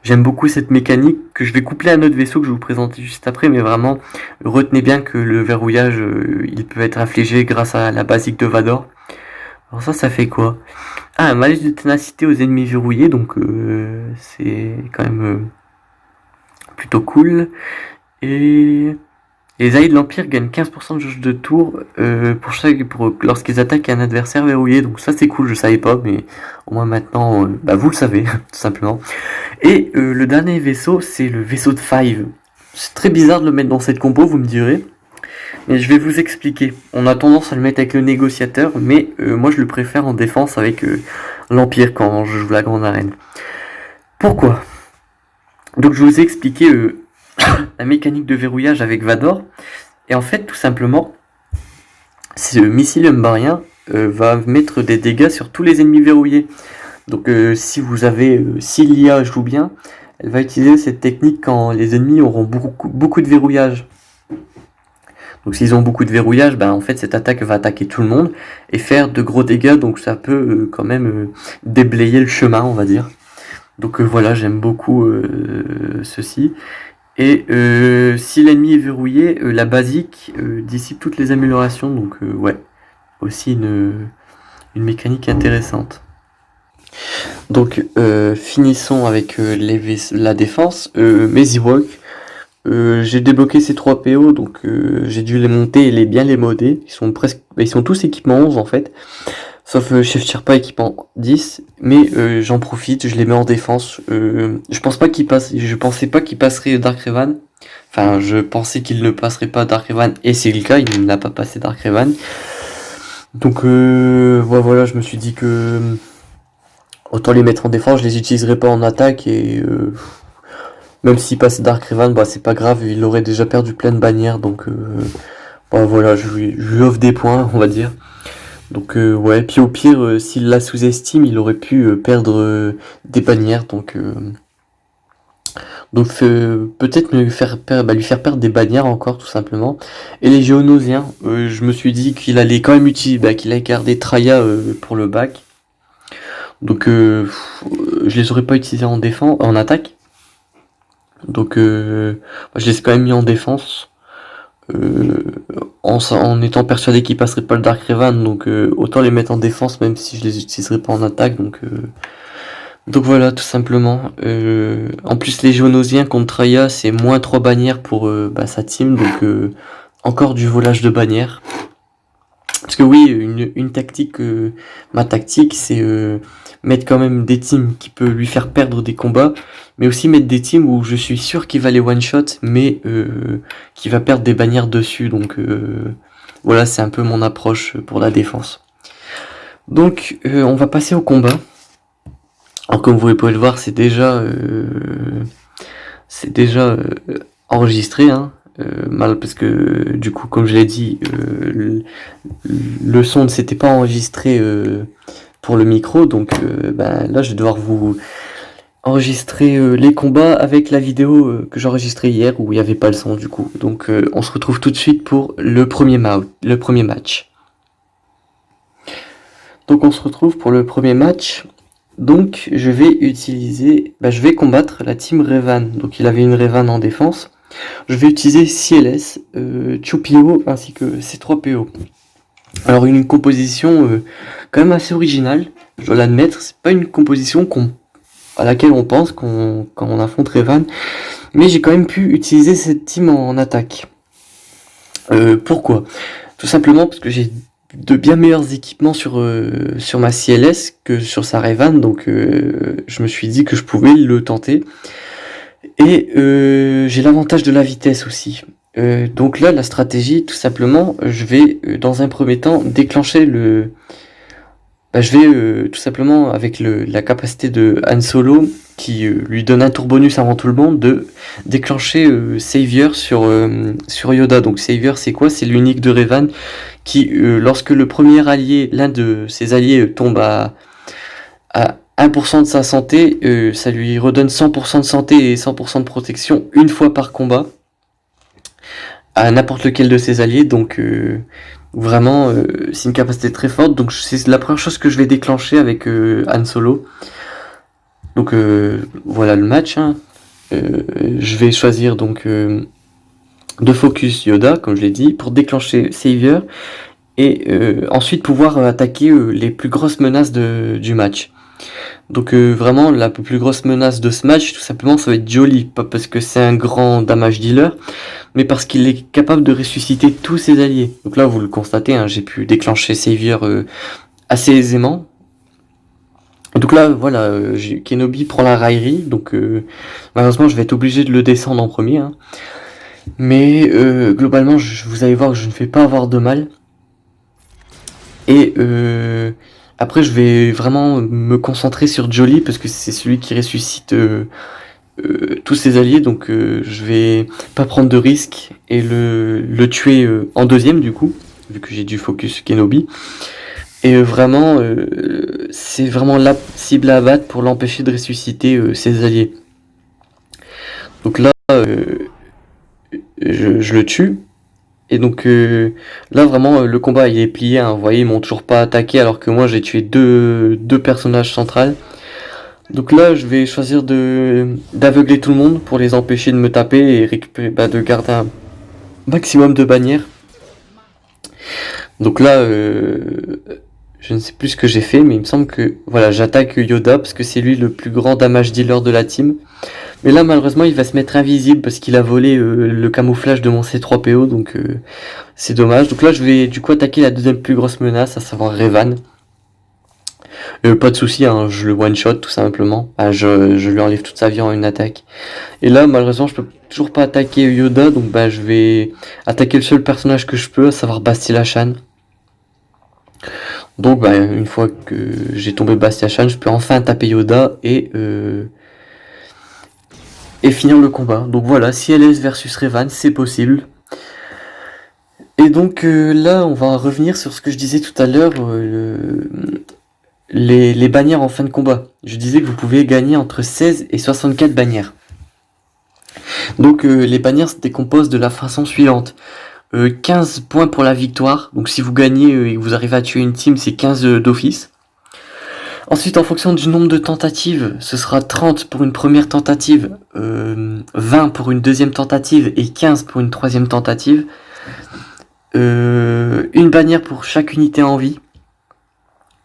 j'aime beaucoup cette mécanique, que je vais coupler à un autre vaisseau que je vais vous présenter juste après, mais vraiment, retenez bien que le verrouillage, il peut être infligé grâce à la basique de Vador. Alors ça fait quoi? Ah, un malus de ténacité aux ennemis verrouillés, donc c'est quand même plutôt cool. Et les alliés de l'Empire gagnent 15% de jauge de tour lorsqu'ils attaquent un adversaire verrouillé. Donc ça c'est cool, je savais pas, mais au moins maintenant, vous le savez, tout simplement. Et le dernier vaisseau, c'est le vaisseau de Five. C'est très bizarre de le mettre dans cette compo, vous me direz. Mais je vais vous expliquer. On a tendance à le mettre avec le négociateur, mais moi je le préfère en défense avec l'Empire quand je joue la grande arène. Pourquoi? Donc je vous ai expliqué la mécanique de verrouillage avec Vador. Et en fait, tout simplement, ce missile umbarien va mettre des dégâts sur tous les ennemis verrouillés. Donc si l'IA joue bien, elle va utiliser cette technique quand les ennemis auront beaucoup de verrouillage. Donc s'ils ont beaucoup de verrouillage, en fait cette attaque va attaquer tout le monde et faire de gros dégâts, donc ça peut quand même déblayer le chemin, on va dire. Donc voilà, j'aime beaucoup ceci. Et si l'ennemi est verrouillé, la basique dissipe toutes les améliorations, donc ouais, aussi une mécanique intéressante. Donc finissons avec la défense. Mes Ewok, j'ai débloqué ces 3 PO, donc j'ai dû les monter et bien les modder. Ils sont tous équipement 11 en fait. Sauf Chef Sherpa équipement 10, mais j'en profite, je les mets en défense. Je pensais pas qu'il passerait Dark Revan. Enfin, je pensais qu'il ne passerait pas Dark Revan, et c'est le cas, il n'a pas passé Dark Revan. Donc voilà, je me suis dit que autant les mettre en défense, je les utiliserai pas en attaque, et même s'il passait Dark Revan, c'est pas grave, il aurait déjà perdu plein de bannières, donc voilà, je lui offre des points, on va dire. Donc ouais, puis au pire, s'il la sous-estime, il aurait pu perdre des bannières, donc peut-être lui faire perdre des bannières encore, tout simplement. Et les Géonosiens, je me suis dit qu'il allait quand même utiliser, qu'il allait garder Traya pour le bac. Donc je les aurais pas utilisés en attaque. Donc je les ai quand même mis en défense. En étant persuadé qu'ils passeraient pas le Dark Revan, donc autant les mettre en défense même si je les utiliserai pas en attaque, donc voilà, tout simplement. En plus les Géonosiens contre Traya, c'est moins 3 bannières pour sa team, donc encore du volage de bannières. Parce que oui, une tactique, ma tactique, c'est mettre quand même des teams qui peut lui faire perdre des combats, mais aussi mettre des teams où je suis sûr qu'il va les one-shot, mais qui va perdre des bannières dessus. Donc voilà, c'est un peu mon approche pour la défense. Donc on va passer au combat. Alors comme vous pouvez le voir, c'est déjà enregistré, hein. Mal parce que du coup, comme je l'ai dit, le son ne s'était pas enregistré pour le micro, donc là je vais devoir vous enregistrer les combats avec la vidéo que j'ai enregistrée hier où il n'y avait pas le son du coup. Donc on se retrouve tout de suite pour le premier match. Donc on se retrouve pour le premier match. Donc je vais combattre la team Revan. Donc il avait une Revan en défense. Je vais utiliser CLS, Chupio ainsi que C3PO. Alors une composition quand même assez originale, je dois l'admettre, c'est pas une composition qu'on à laquelle on pense quand on affronte Revan. Mais j'ai quand même pu utiliser cette team en attaque. Pourquoi? Tout simplement parce que j'ai de bien meilleurs équipements sur ma CLS que sur sa Revan, donc je me suis dit que je pouvais le tenter. Et j'ai l'avantage de la vitesse aussi. Donc là, la stratégie, tout simplement, je vais dans un premier temps déclencher je vais tout simplement avec la capacité de Han Solo qui lui donne un tour bonus avant tout le monde de déclencher Savior sur Yoda. Donc Savior c'est quoi? C'est l'unique de Revan qui lorsque le premier allié, l'un de ses alliés tombe à 1% de sa santé, ça lui redonne 100% de santé et 100% de protection une fois par combat à n'importe lequel de ses alliés. Donc vraiment c'est une capacité très forte, donc c'est la première chose que je vais déclencher avec Han Solo. Donc voilà le match, hein. Je vais choisir donc de focus Yoda comme je l'ai dit pour déclencher Savior et ensuite pouvoir attaquer les plus grosses menaces du match. Donc vraiment la plus grosse menace de ce match tout simplement ça va être Jolly, pas parce que c'est un grand damage dealer, mais parce qu'il est capable de ressusciter tous ses alliés. Donc là vous le constatez, hein, j'ai pu déclencher Savior assez aisément. Donc là voilà, Kenobi prend la raillerie, donc malheureusement je vais être obligé de le descendre en premier, hein. Mais globalement vous allez voir que je ne vais pas avoir de mal. Et après je vais vraiment me concentrer sur Jolly parce que c'est celui qui ressuscite tous ses alliés, donc je vais pas prendre de risque et le tuer en deuxième du coup, vu que j'ai dû focus Kenobi. Et vraiment c'est vraiment la cible à abattre pour l'empêcher de ressusciter ses alliés. Donc là je le tue. Et donc là vraiment le combat il est plié, hein. Vous voyez, ils m'ont toujours pas attaqué alors que moi j'ai tué deux personnages centrales. Donc là je vais choisir d'aveugler tout le monde pour les empêcher de me taper et récupérer, de garder un maximum de bannières. Donc là je ne sais plus ce que j'ai fait, mais il me semble que voilà, j'attaque Yoda parce que c'est lui le plus grand damage dealer de la team. Mais là malheureusement il va se mettre invisible parce qu'il a volé le camouflage de mon C3PO, donc c'est dommage. Donc là je vais du coup attaquer la deuxième plus grosse menace, à savoir Revan. Pas de souci, hein, je le one shot tout simplement. Je lui enlève toute sa vie en une attaque. Et là malheureusement je peux toujours pas attaquer Yoda, donc je vais attaquer le seul personnage que je peux, à savoir Bastila Shan. Donc une fois que j'ai tombé Bastila Shan, je peux enfin taper Yoda et finir le combat. Donc voilà, CLS versus Revan, c'est possible. Et donc là, on va revenir sur ce que je disais tout à l'heure, les bannières en fin de combat. Je disais que vous pouvez gagner entre 16 et 64 bannières. Donc les bannières se décomposent de la façon suivante. 15 points pour la victoire, donc si vous gagnez et que vous arrivez à tuer une team, c'est 15 d'office. Ensuite, en fonction du nombre de tentatives, ce sera 30 pour une première tentative, 20 pour une deuxième tentative et 15 pour une troisième tentative. Une bannière pour chaque unité en vie.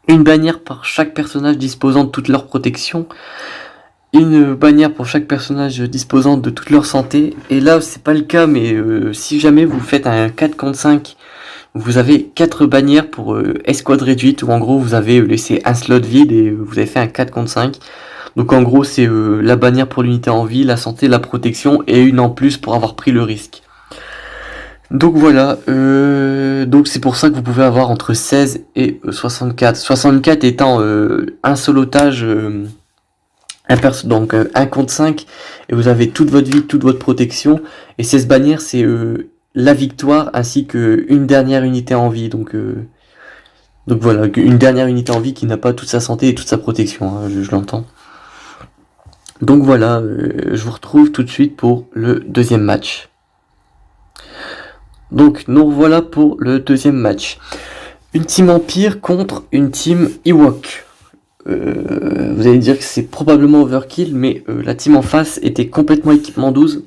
Une bannière par chaque personnage disposant de toute leur protection. Une bannière pour chaque personnage disposant de toute leur santé. Et là, c'est pas le cas, mais si jamais vous faites un 4 contre 5, vous avez 4 bannières pour escouade réduite, où en gros vous avez laissé un slot vide et vous avez fait un 4 contre 5. Donc en gros c'est la bannière pour l'unité en vie, la santé, la protection et une en plus pour avoir pris le risque. Donc voilà, donc c'est pour ça que vous pouvez avoir entre 16 et 64. 64 étant un seul otage, donc 1 contre 5, et vous avez toute votre vie, toute votre protection. Et 16 bannières c'est la victoire ainsi que une dernière unité en vie, donc voilà, une dernière unité en vie qui n'a pas toute sa santé et toute sa protection, hein, je l'entends. Donc voilà, je vous retrouve tout de suite pour le deuxième match. Donc nous revoilà pour le deuxième match. Une team Empire contre une team Ewok. Vous allez dire que c'est probablement overkill, mais la team en face était complètement équipement 12.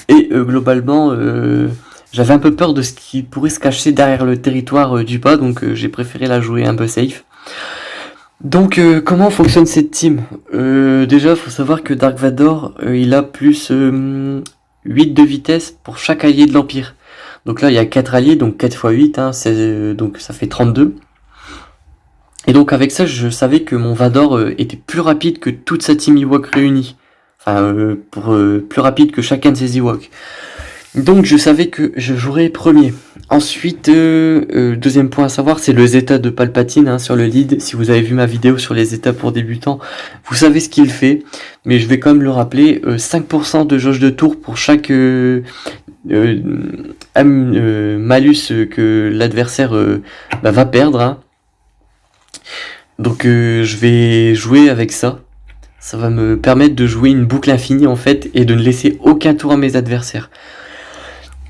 Et globalement, j'avais un peu peur de ce qui pourrait se cacher derrière le territoire du bas, donc j'ai préféré la jouer un peu safe. Donc comment fonctionne cette team? Déjà faut savoir que Dark Vador il a plus 8 de vitesse pour chaque allié de l'Empire. Donc là il y a 4 alliés, donc 4 x 8, hein, donc ça fait 32. Et donc avec ça je savais que mon Vador était plus rapide que toute sa team Ewok réunie. Enfin plus rapide que chacun de ses Ewoks. Donc je savais que je jouerais premier. Ensuite, deuxième point à savoir, c'est le Zeta de Palpatine hein, sur le lead. Si vous avez vu ma vidéo sur les Zeta pour débutants, vous savez ce qu'il fait. Mais je vais quand même le rappeler, 5% de jauge de tour pour chaque malus que l'adversaire va perdre. Hein. Donc je vais jouer avec ça. Ça va me permettre de jouer une boucle infinie en fait et de ne laisser aucun tour à mes adversaires.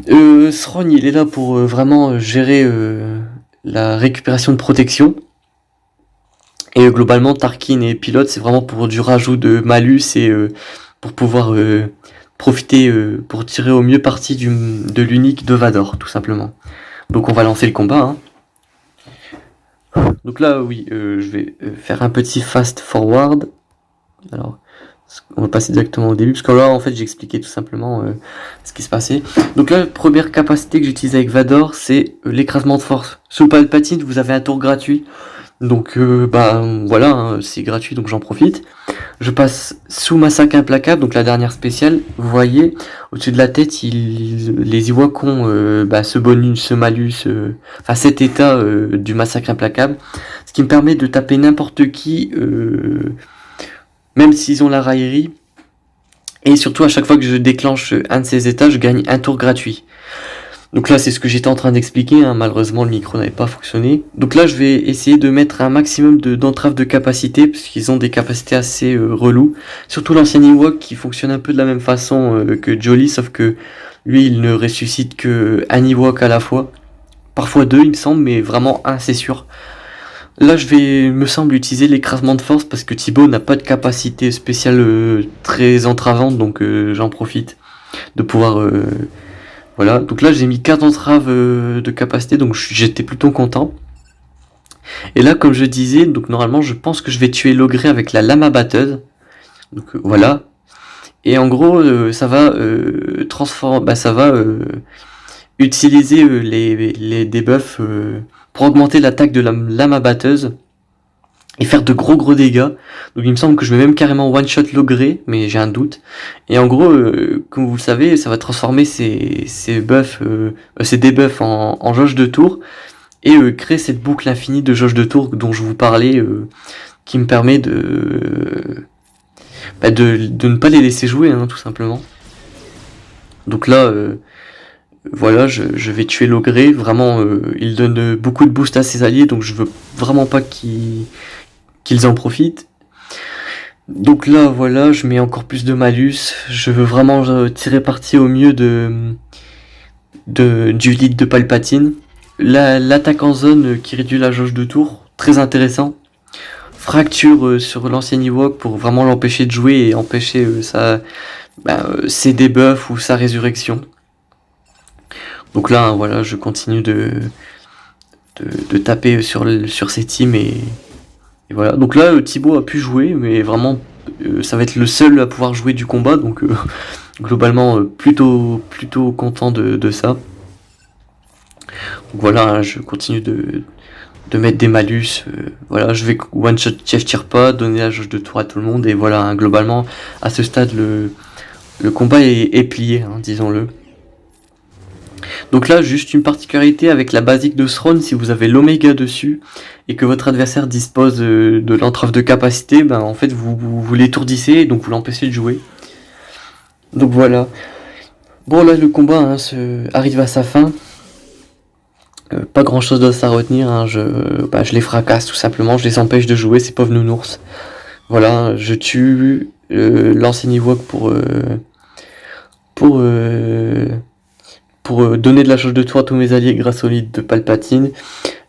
Thrawn il est là pour vraiment gérer la récupération de protection. Et globalement Tarkin et Pilote c'est vraiment pour du rajout de malus et pour pouvoir profiter, pour tirer au mieux parti de l'unique de Vador tout simplement. Donc on va lancer le combat. Hein. Donc là oui, je vais faire un petit fast forward. Alors on va passer directement au début, parce que là en fait j'expliquais tout simplement ce qui se passait. Donc là, la première capacité que j'utilise avec Vador, c'est l'écrasement de force. Sous Palpatine, vous avez un tour gratuit. Donc voilà, hein, c'est gratuit donc j'en profite. Je passe sous Massacre Implacable, donc la dernière spéciale. Vous voyez, au-dessus de la tête, les Ewoks ont ce bonus, ce malus, enfin cet état du Massacre Implacable. Ce qui me permet de taper n'importe qui... même s'ils ont la raillerie. Et surtout, à chaque fois que je déclenche un de ces états, je gagne un tour gratuit. Donc là, c'est ce que j'étais en train d'expliquer. Hein. Malheureusement, le micro n'avait pas fonctionné. Donc là, je vais essayer de mettre un maximum d'entraves de capacité, parce qu'ils ont des capacités assez reloues. Surtout l'ancien Ewok qui fonctionne un peu de la même façon que Jolly, sauf que lui, il ne ressuscite que un Ewok à la fois. Parfois deux, il me semble, mais vraiment un, c'est sûr. Là, je vais, me semble, utiliser l'écrasement de force parce que Thibaut n'a pas de capacité spéciale très entravante, donc j'en profite de pouvoir... voilà, donc là j'ai mis 4 entraves de capacité, donc j'étais plutôt content. Et là, comme je disais, donc normalement je pense que je vais tuer l'ogré avec la lame abatteuse. Donc voilà. Et en gros, ça va transformer... ça va utiliser les debuffs pour augmenter l'attaque de la lame abatteuse et faire de gros dégâts. Donc il me semble que je vais même carrément one shot l'ogré, mais j'ai un doute. Et en gros, comme vous le savez, ça va transformer ces buffs, ces debuffs en jauge de tour et créer cette boucle infinie de jauge de tour dont je vous parlais, qui me permet de ne pas les laisser jouer, hein, tout simplement. Donc là, voilà, je vais tuer l'ogré. Vraiment, il donne beaucoup de boost à ses alliés, donc je veux vraiment pas qu'ils en profitent. Donc là, voilà, je mets encore plus de malus. Je veux vraiment tirer parti au mieux du lead de Palpatine. L'attaque en zone qui réduit la jauge de tour, très intéressant. Fracture sur l'ancien Ewok pour vraiment l'empêcher de jouer et empêcher ses debuffs ou sa résurrection. Donc là, voilà, je continue de taper sur ces teams et voilà. Donc là, Thibaut a pu jouer, mais vraiment, ça va être le seul à pouvoir jouer du combat, donc globalement, plutôt content de ça. Donc voilà, hein, je continue de mettre des malus. Voilà, je vais one shot Chef tire pas, donner la jauge de tour à tout le monde, et voilà, hein, globalement, à ce stade, le combat est plié, hein, disons-le. Donc là, juste une particularité avec la basique de Thrawn, si vous avez l'oméga dessus et que votre adversaire dispose de l'entrave de capacité, en fait vous l'étourdissez et donc vous l'empêchez de jouer. Donc voilà. Bon là le combat arrive à sa fin. Pas grand chose d'autre à retenir, hein. Je les fracasse tout simplement, je les empêche de jouer, ces pauvres nounours. Voilà, je tue l'ancien Ewok pour donner de la jauge de tour à tous mes alliés grâce au lead de Palpatine.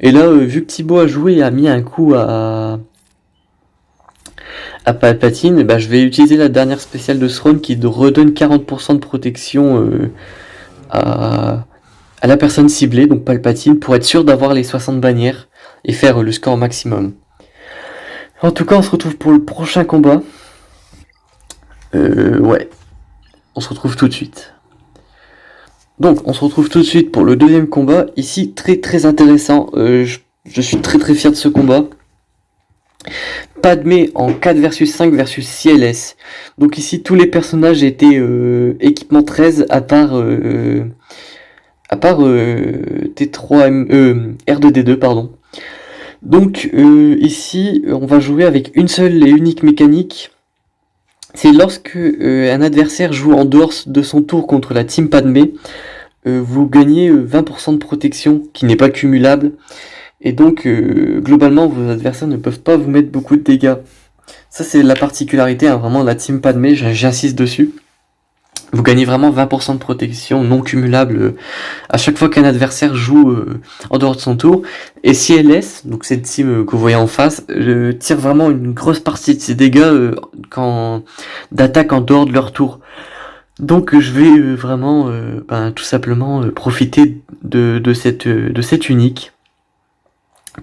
Et là, vu que Thibaut a joué et a mis un coup à Palpatine, je vais utiliser la dernière spéciale de Thrawn qui redonne 40% de protection à la personne ciblée, donc Palpatine, pour être sûr d'avoir les 60 bannières et faire le score maximum. En tout cas, on se retrouve pour le prochain combat. Ouais, on se retrouve tout de suite. Donc, on se retrouve tout de suite pour le deuxième combat. Ici, très très intéressant. Je suis très très fier de ce combat. Padmé en 4 versus 5 versus CLS. Donc ici, tous les personnages étaient équipement 13 à part T3M, R2D2, pardon. Donc ici, on va jouer avec une seule et unique mécanique. C'est lorsque un adversaire joue en dehors de son tour contre la team Padmé, vous gagnez 20% de protection qui n'est pas cumulable. Et donc, globalement, vos adversaires ne peuvent pas vous mettre beaucoup de dégâts. Ça, c'est la particularité, hein, vraiment, de la team Padmé, j'insiste dessus. Vous gagnez vraiment 20% de protection non cumulable à chaque fois qu'un adversaire joue en dehors de son tour. Et CLS, donc cette team que vous voyez en face, tire vraiment une grosse partie de ses dégâts d'attaque en dehors de leur tour. Donc je vais vraiment tout simplement profiter de cette unique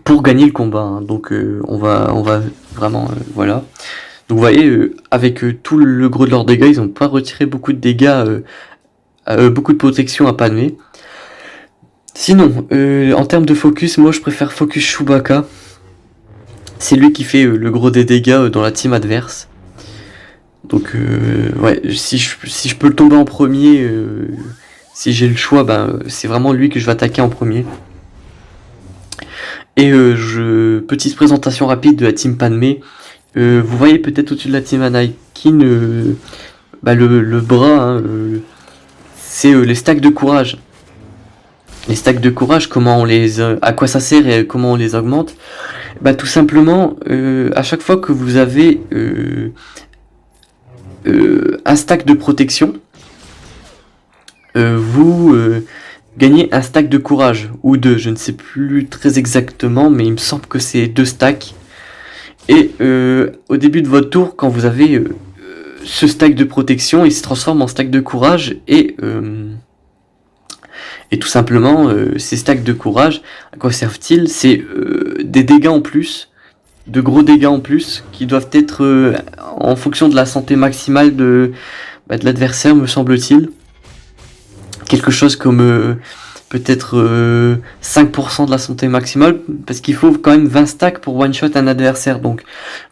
pour gagner le combat. Hein. Donc on va vraiment voilà. Donc vous voyez, avec tout le gros de leurs dégâts, ils n'ont pas retiré beaucoup de dégâts, beaucoup de protection à Padmé. Sinon, en termes de focus, moi je préfère focus Chewbacca. C'est lui qui fait le gros des dégâts dans la team adverse. Donc ouais, si je peux le tomber en premier, si j'ai le choix, c'est vraiment lui que je vais attaquer en premier. Et petite présentation rapide de la team Padmé. Vous voyez peut-être au-dessus de la team Anakin le bras, hein, c'est les stacks de courage. Les stacks de courage, à quoi ça sert et comment on les augmente? Tout simplement, à chaque fois que vous avez un stack de protection, vous gagnez un stack de courage, ou deux, je ne sais plus très exactement, mais il me semble que c'est 2 stacks. Et au début de votre tour, quand vous avez ce stack de protection, il se transforme en stack de courage et tout simplement ces stacks de courage, à quoi servent-ils? C'est des dégâts en plus, de gros dégâts en plus, qui doivent être en fonction de la santé maximale de l'adversaire, me semble-t-il. Quelque chose comme peut-être 5% de la santé maximale, parce qu'il faut quand même 20 stacks pour one-shot un adversaire. Donc,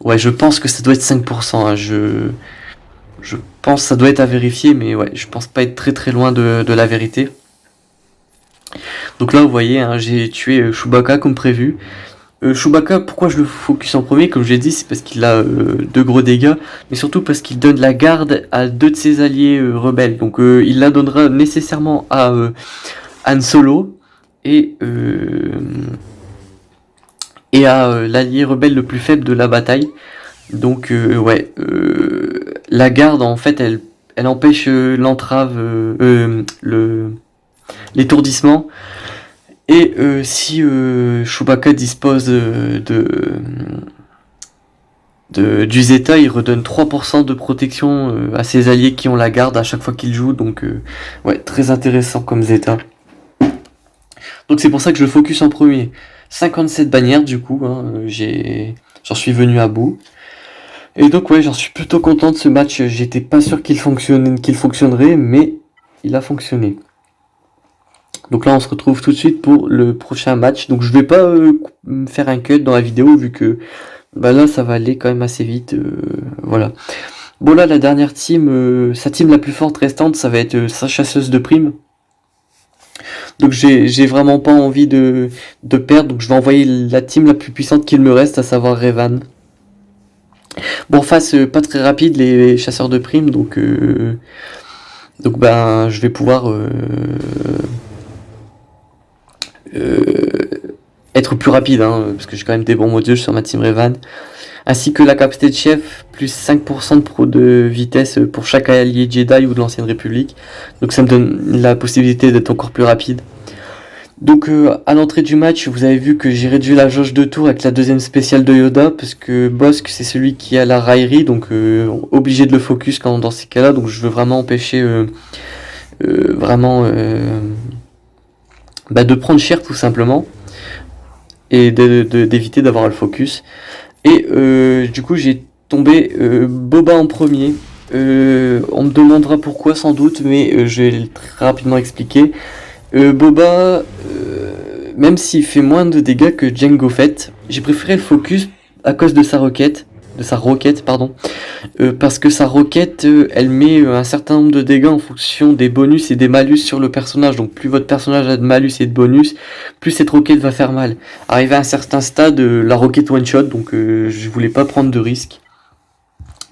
ouais, je pense que ça doit être 5%. Hein. Je pense que ça doit être à vérifier, mais ouais, je pense pas être très très loin de la vérité. Donc là, vous voyez, hein, j'ai tué Chewbacca comme prévu. Chewbacca, pourquoi je le focus en premier? Comme je l'ai dit, c'est parce qu'il a de gros dégâts, mais surtout parce qu'il donne la garde à 2 de ses alliés rebelles. Donc il la donnera nécessairement à Han Solo et à l'allié rebelle le plus faible de la bataille. Donc ouais, la garde en fait elle empêche l'entrave, l'étourdissement. Et si Chewbacca dispose du Zeta, il redonne 3% de protection à ses alliés qui ont la garde à chaque fois qu'il joue. Donc ouais, très intéressant comme Zeta. Donc c'est pour ça que je le focus en premier. 57 bannières du coup, hein, j'en suis venu à bout. Et donc ouais, j'en suis plutôt content de ce match. J'étais pas sûr qu'il fonctionnerait, mais il a fonctionné. Donc là on se retrouve tout de suite pour le prochain match. Donc je vais pas faire un cut dans la vidéo vu que là ça va aller quand même assez vite. Voilà. Bon là la dernière team, sa team la plus forte restante, ça va être sa chasseuse de primes. Donc j'ai vraiment pas envie de perdre, donc je vais envoyer la team la plus puissante qu'il me reste, à savoir Revan. Bon, face pas très rapide les chasseurs de primes, donc je vais pouvoir être plus rapide, hein, parce que j'ai quand même des bons modules sur ma team Revan. Ainsi que la capacité de chef, plus 5% de vitesse pour chaque allié Jedi ou de l'ancienne République. Donc ça me donne la possibilité d'être encore plus rapide. Donc à l'entrée du match, vous avez vu que j'ai réduit la jauge de tour avec la deuxième spéciale de Yoda, parce que Bossk c'est celui qui a la raillerie, donc obligé de le focus dans ces cas-là. Donc je veux vraiment empêcher de prendre cher tout simplement, et d'éviter d'avoir le focus. Et du coup j'ai tombé Boba en premier. On me demandera pourquoi sans doute, mais je vais très rapidement expliquer. Boba, même s'il fait moins de dégâts que Jango Fett, j'ai préféré le focus à cause de sa roquette, pardon. Parce que sa roquette, elle met un certain nombre de dégâts en fonction des bonus et des malus sur le personnage. Donc plus votre personnage a de malus et de bonus, plus cette roquette va faire mal. Arrivé à un certain stade, la roquette one shot, donc je voulais pas prendre de risque.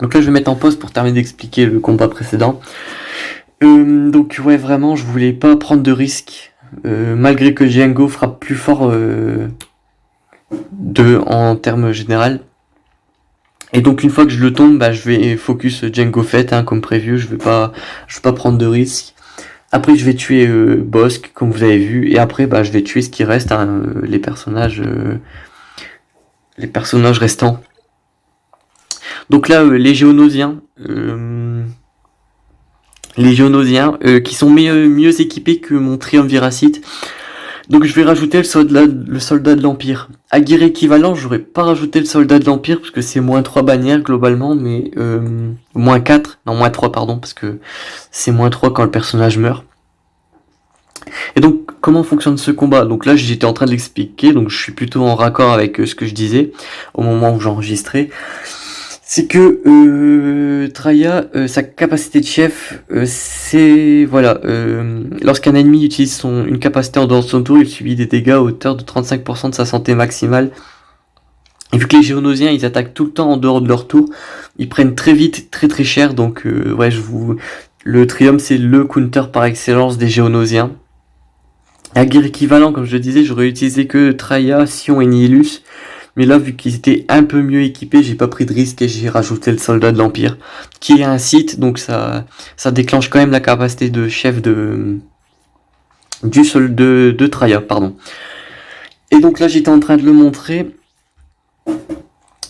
Donc là je vais mettre en pause pour terminer d'expliquer le combat précédent. Donc ouais, vraiment je voulais pas prendre de risque. Malgré que Django frappe plus fort en termes général. Et donc une fois que je le tombe, bah, je vais focus Django Fett hein, comme prévu, je vais pas prendre de risque. Après je vais tuer Bossk comme vous avez vu, et après bah, je vais tuer ce qui reste, hein, les personnages restants. Donc là les Géonosiens qui sont mieux équipés que mon triumviracite. Donc je vais rajouter le soldat de l'Empire. À guerre équivalent, j'aurais pas rajouté le soldat de l'Empire, parce que c'est moins 3 bannières globalement, mais moins 4, non moins 3 pardon, parce que c'est moins 3 quand le personnage meurt. Et donc comment fonctionne ce combat? Donc là j'étais en train de l'expliquer, donc je suis plutôt en raccord avec ce que je disais au moment où j'enregistrais. C'est que Traya, sa capacité de chef, c'est voilà, lorsqu'un ennemi utilise une capacité en dehors de son tour, il subit des dégâts à hauteur de 35% de sa santé maximale. Et vu que les Géonosiens ils attaquent tout le temps en dehors de leur tour, ils prennent très vite, très très cher. Donc ouais, le Triumph c'est le counter par excellence des Géonosiens. À guerre équivalent, comme je le disais, j'aurais utilisé que Traya, Sion et Nihilus. Mais là, vu qu'ils étaient un peu mieux équipés, j'ai pas pris de risque et j'ai rajouté le soldat de l'Empire, qui est un site, donc ça déclenche quand même la capacité de chef de Traya, pardon. Et donc là, j'étais en train de le montrer.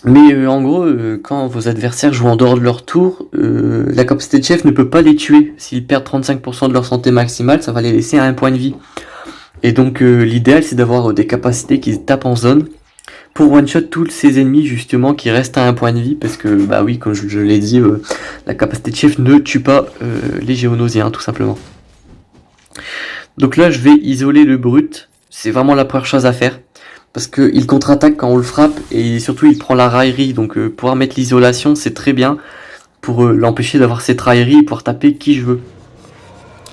Mais en gros, quand vos adversaires jouent en dehors de leur tour, la capacité de chef ne peut pas les tuer. S'ils perdent 35% de leur santé maximale, ça va les laisser à un point de vie. Et donc l'idéal, c'est d'avoir des capacités qui se tapent en zone, pour one-shot tous ces ennemis justement qui restent à un point de vie, parce que bah oui, comme je l'ai dit, la capacité de chef ne tue pas les Géonosiens tout simplement. Donc là je vais isoler le brut, c'est vraiment la première chose à faire, parce qu'il contre-attaque quand on le frappe, et surtout il prend la raillerie, donc pouvoir mettre l'isolation c'est très bien, pour l'empêcher d'avoir cette raillerie et pouvoir taper qui je veux.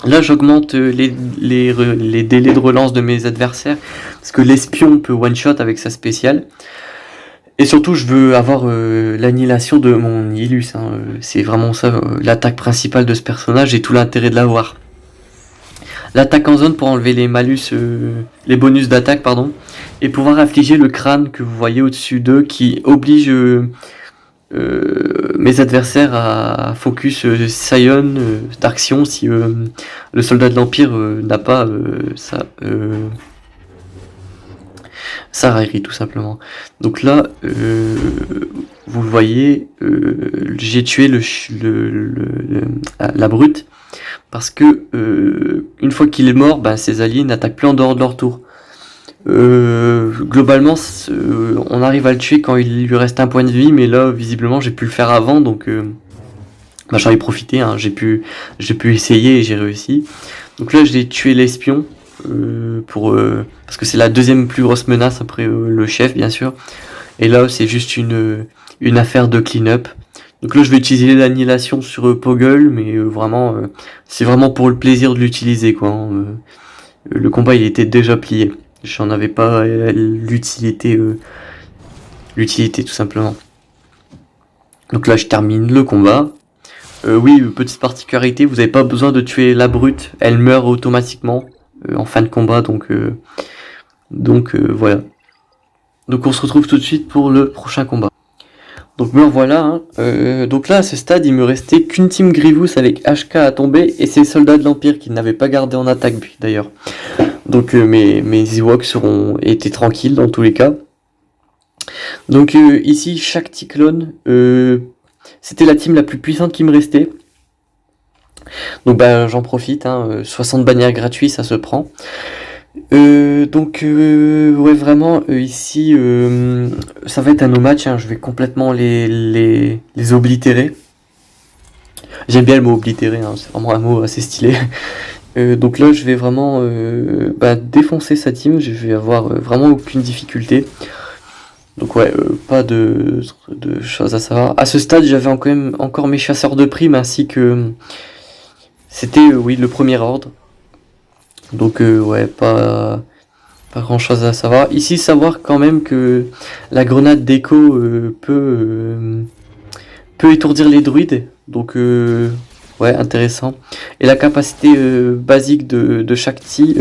Là j'augmente les délais de relance de mes adversaires, parce que l'espion peut one-shot avec sa spéciale. Et surtout je veux avoir l'annihilation de mon Nihilus, hein. C'est vraiment ça l'attaque principale de ce personnage et tout l'intérêt de l'avoir. L'attaque en zone pour enlever les malus, les bonus d'attaque pardon, et pouvoir affliger le crâne que vous voyez au-dessus d'eux qui oblige mes adversaires à focus Sion d'Arxion si le soldat de l'Empire n'a pas sa raillerie tout simplement. Donc là, vous le voyez, j'ai tué la brute, parce que une fois qu'il est mort, bah, ses alliés n'attaquent plus en dehors de leur tour. Globalement, on arrive à le tuer quand il lui reste un point de vie, mais là, visiblement, j'ai pu le faire avant, donc bah, j'en ai profité, hein, j'ai pu essayer et j'ai réussi. Donc là, j'ai tué l'espion, parce que c'est la deuxième plus grosse menace après le chef, bien sûr. Et là, c'est juste une affaire de clean-up. Donc là, je vais utiliser l'annihilation sur Poggle, mais vraiment, c'est vraiment pour le plaisir de l'utiliser, quoi. Hein. Le combat, il était déjà plié. J'en avais pas l'utilité tout simplement. Donc là je termine le combat. Oui, petite particularité, vous n'avez pas besoin de tuer la brute, elle meurt automatiquement en fin de combat, donc voilà. Donc on se retrouve tout de suite pour le prochain combat. Donc me revoilà, hein. Donc là à ce stade il me restait qu'une team Grievous avec HK à tomber et ses soldats de l'Empire qui n'avaient pas gardé en attaque d'ailleurs. Donc mes Ewoks étaient tranquilles dans tous les cas. Donc ici chaque Cyclone, c'était la team la plus puissante qui me restait. Donc bah j'en profite, hein, 60 bannières gratuits ça se prend. Ouais, vraiment, ici, ça va être un no match, hein, je vais complètement les oblitérer. J'aime bien le mot oblitérer, hein, c'est vraiment un mot assez stylé. Donc là, je vais vraiment défoncer sa team, je vais avoir vraiment aucune difficulté. Donc ouais, pas de choses à savoir. À ce stade, j'avais quand même encore mes chasseurs de primes ainsi que c'était oui le premier ordre. Donc ouais, pas grand chose à savoir. Ici, savoir quand même que la grenade d'écho peut étourdir les druides. Donc ouais, intéressant. Et la capacité basique de chaque ti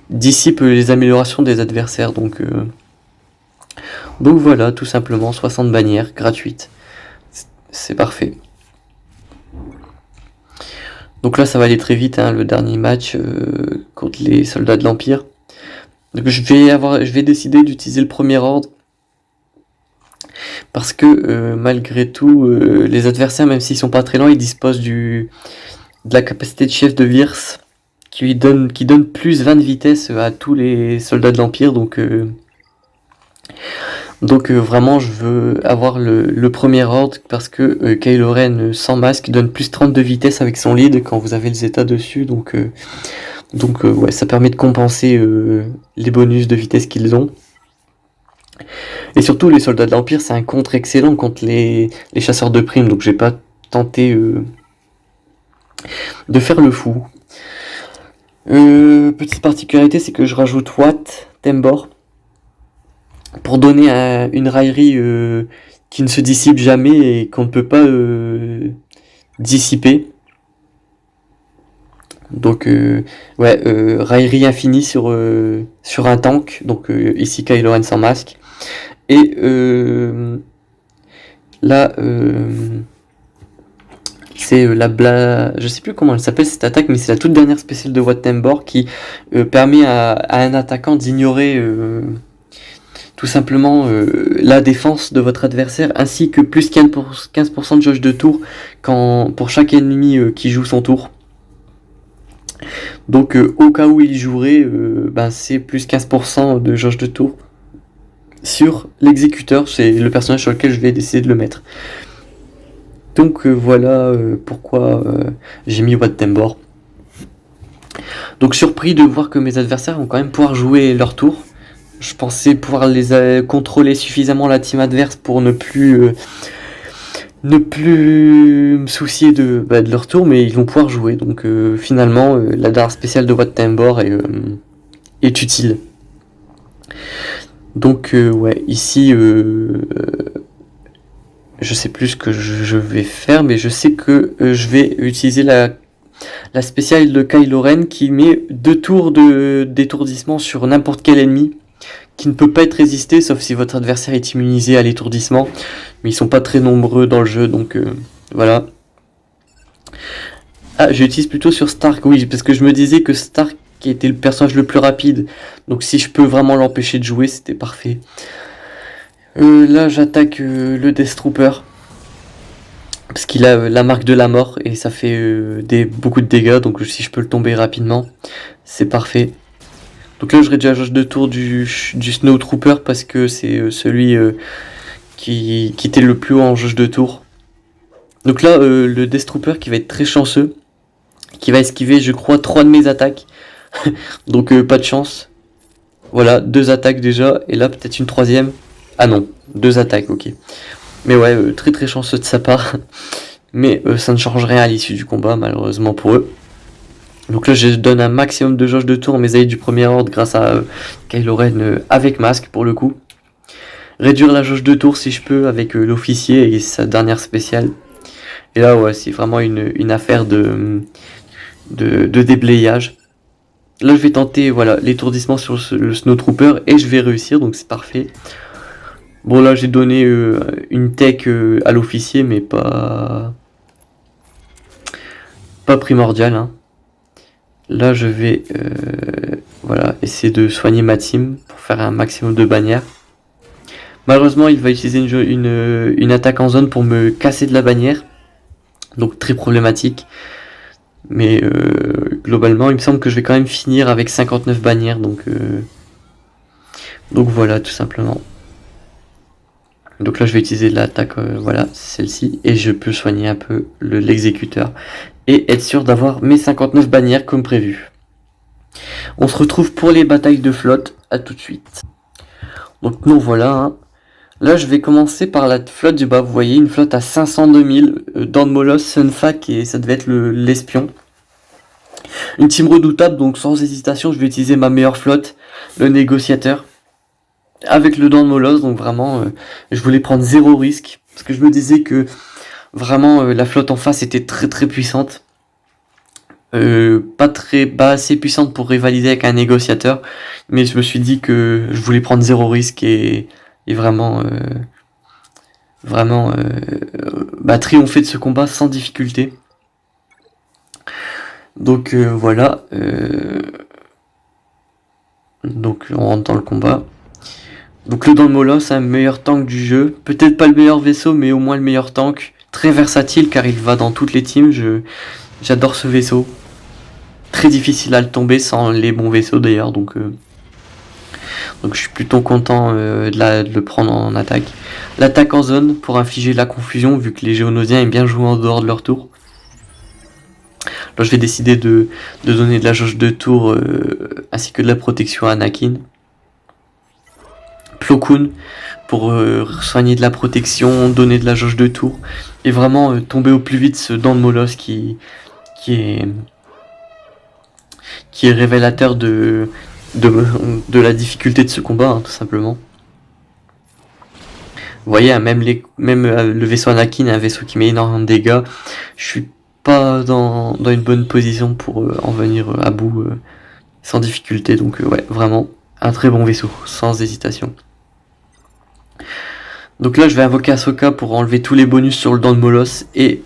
dissipe les améliorations des adversaires. Donc voilà, tout simplement, 60 bannières gratuites. C'est parfait. Donc là, ça va aller très vite, hein, le dernier match contre les soldats de l'Empire. Donc je vais décider d'utiliser le premier ordre parce que malgré tout, les adversaires, même s'ils sont pas très lents, ils disposent de la capacité de chef de Virs qui donne plus 20 de vitesse à tous les soldats de l'Empire. Donc vraiment, je veux avoir le premier ordre parce que Kylo Ren sans masque donne plus 30 de vitesse avec son lead quand vous avez le Zeta dessus. Donc ouais, ça permet de compenser les bonus de vitesse qu'ils ont. Et surtout, les soldats de l'Empire, c'est un contre excellent contre les chasseurs de primes. Donc j'ai pas tenté de faire le fou. Petite particularité, c'est que je rajoute Watt, Tembor, pour donner une raillerie qui ne se dissipe jamais et qu'on ne peut pas dissiper. Donc ouais, raillerie infinie sur un tank. Donc ici Kylo Ren sans masque. Et là, c'est je sais plus comment elle s'appelle cette attaque, mais c'est la toute dernière spéciale de Wat Tambor qui permet à un attaquant d'ignorer tout simplement la défense de votre adversaire ainsi que plus 15% de jauge de tour pour chaque ennemi qui joue son tour. Donc au cas où il jouerait, c'est plus 15% de jauge de tour sur l'exécuteur, c'est le personnage sur lequel je vais décider de le mettre. Donc voilà pourquoi j'ai mis Wat Tambor. Donc surpris de voir que mes adversaires vont quand même pouvoir jouer leur tour. Je pensais pouvoir les contrôler suffisamment la team adverse pour ne plus me soucier de leur tour, mais ils vont pouvoir jouer. Donc finalement, la dernière spéciale de Wat Tambor est utile. Donc ouais, ici, je sais plus ce que je vais faire, mais je sais que je vais utiliser la spéciale de Kylo Ren qui met 2 tours d'étourdissement sur n'importe quel ennemi qui ne peut pas être résisté sauf si votre adversaire est immunisé à l'étourdissement, mais ils sont pas très nombreux dans le jeu, donc voilà. Ah, j'utilise plutôt sur Stark, oui, parce que je me disais que Stark était le personnage le plus rapide, donc si je peux vraiment l'empêcher de jouer, c'était parfait. Là, j'attaque le Death Trooper. Parce qu'il a la marque de la mort et ça fait beaucoup de dégâts. Donc si je peux le tomber rapidement, c'est parfait. Donc là, je réduis la jauge de tour du Snow Trooper parce que c'est celui qui était le plus haut en jauge de tour. Donc là, le Death Trooper qui va être très chanceux, qui va esquiver, je crois, 3 de mes attaques. Donc pas de chance. Voilà, 2 attaques déjà, et là peut-être une troisième. Ah non, 2 attaques, ok. Mais ouais, très très chanceux de sa part. Mais ça ne change rien à l'issue du combat, malheureusement pour eux. Donc là, je donne un maximum de jauge de tour à mes alliés du premier ordre grâce à Kylo Ren avec masque pour le coup. Réduire la jauge de tour si je peux avec l'officier et sa dernière spéciale. Et là, ouais, c'est vraiment une affaire de déblayage. Là, je vais tenter voilà, l'étourdissement sur le Snow Trooper et je vais réussir, donc c'est parfait. Bon, là, j'ai donné une tech à l'officier, mais pas primordial. Hein. Là, je vais voilà, essayer de soigner ma team pour faire un maximum de bannières. Malheureusement, il va utiliser une attaque en zone pour me casser de la bannière. Donc très problématique. Mais globalement, il me semble que je vais quand même finir avec 59 bannières, donc voilà, tout simplement. Donc là, je vais utiliser l'attaque, voilà, celle-ci, et je peux soigner un peu l'exécuteur, et être sûr d'avoir mes 59 bannières comme prévu. On se retrouve pour les batailles de flotte, à tout de suite. Donc nous voilà, hein. Là je vais commencer par la flotte du bas, vous voyez, une flotte à 502 000, Dan Molos, Sunfac, et ça devait être l'espion. Une team redoutable, donc sans hésitation, je vais utiliser ma meilleure flotte, le négociateur, avec le Dan Molos, donc vraiment, je voulais prendre zéro risque, parce que je me disais que vraiment la flotte en face était très très puissante. Pas assez puissante pour rivaliser avec un négociateur, mais je me suis dit que je voulais prendre zéro risque et vraiment triompher de ce combat sans difficulté. Donc voilà, donc on rentre dans le combat. Donc le Dan Molos, un meilleur tank du jeu, peut-être pas le meilleur vaisseau, mais au moins le meilleur tank, très versatile car il va dans toutes les teams. J'adore ce vaisseau. Très difficile à le tomber sans les bons vaisseaux d'ailleurs, donc je suis plutôt content de le prendre en attaque. L'attaque en zone pour infliger la confusion vu que les Géonosiens aiment bien jouer en dehors de leur tour. Là je vais décider de donner de la jauge de tour ainsi que de la protection à Anakin. Plo Koon pour soigner de la protection, donner de la jauge de tour et vraiment tomber au plus vite ce Dan Molos qui est révélateur de la difficulté de ce combat, hein, tout simplement. Vous voyez, hein, même le vaisseau Anakin est un vaisseau qui met énormément de dégâts. Je suis pas dans une bonne position pour en venir à bout sans difficulté. Donc ouais, vraiment un très bon vaisseau, sans hésitation. Donc là, je vais invoquer Ahsoka pour enlever tous les bonus sur le Dan Molos et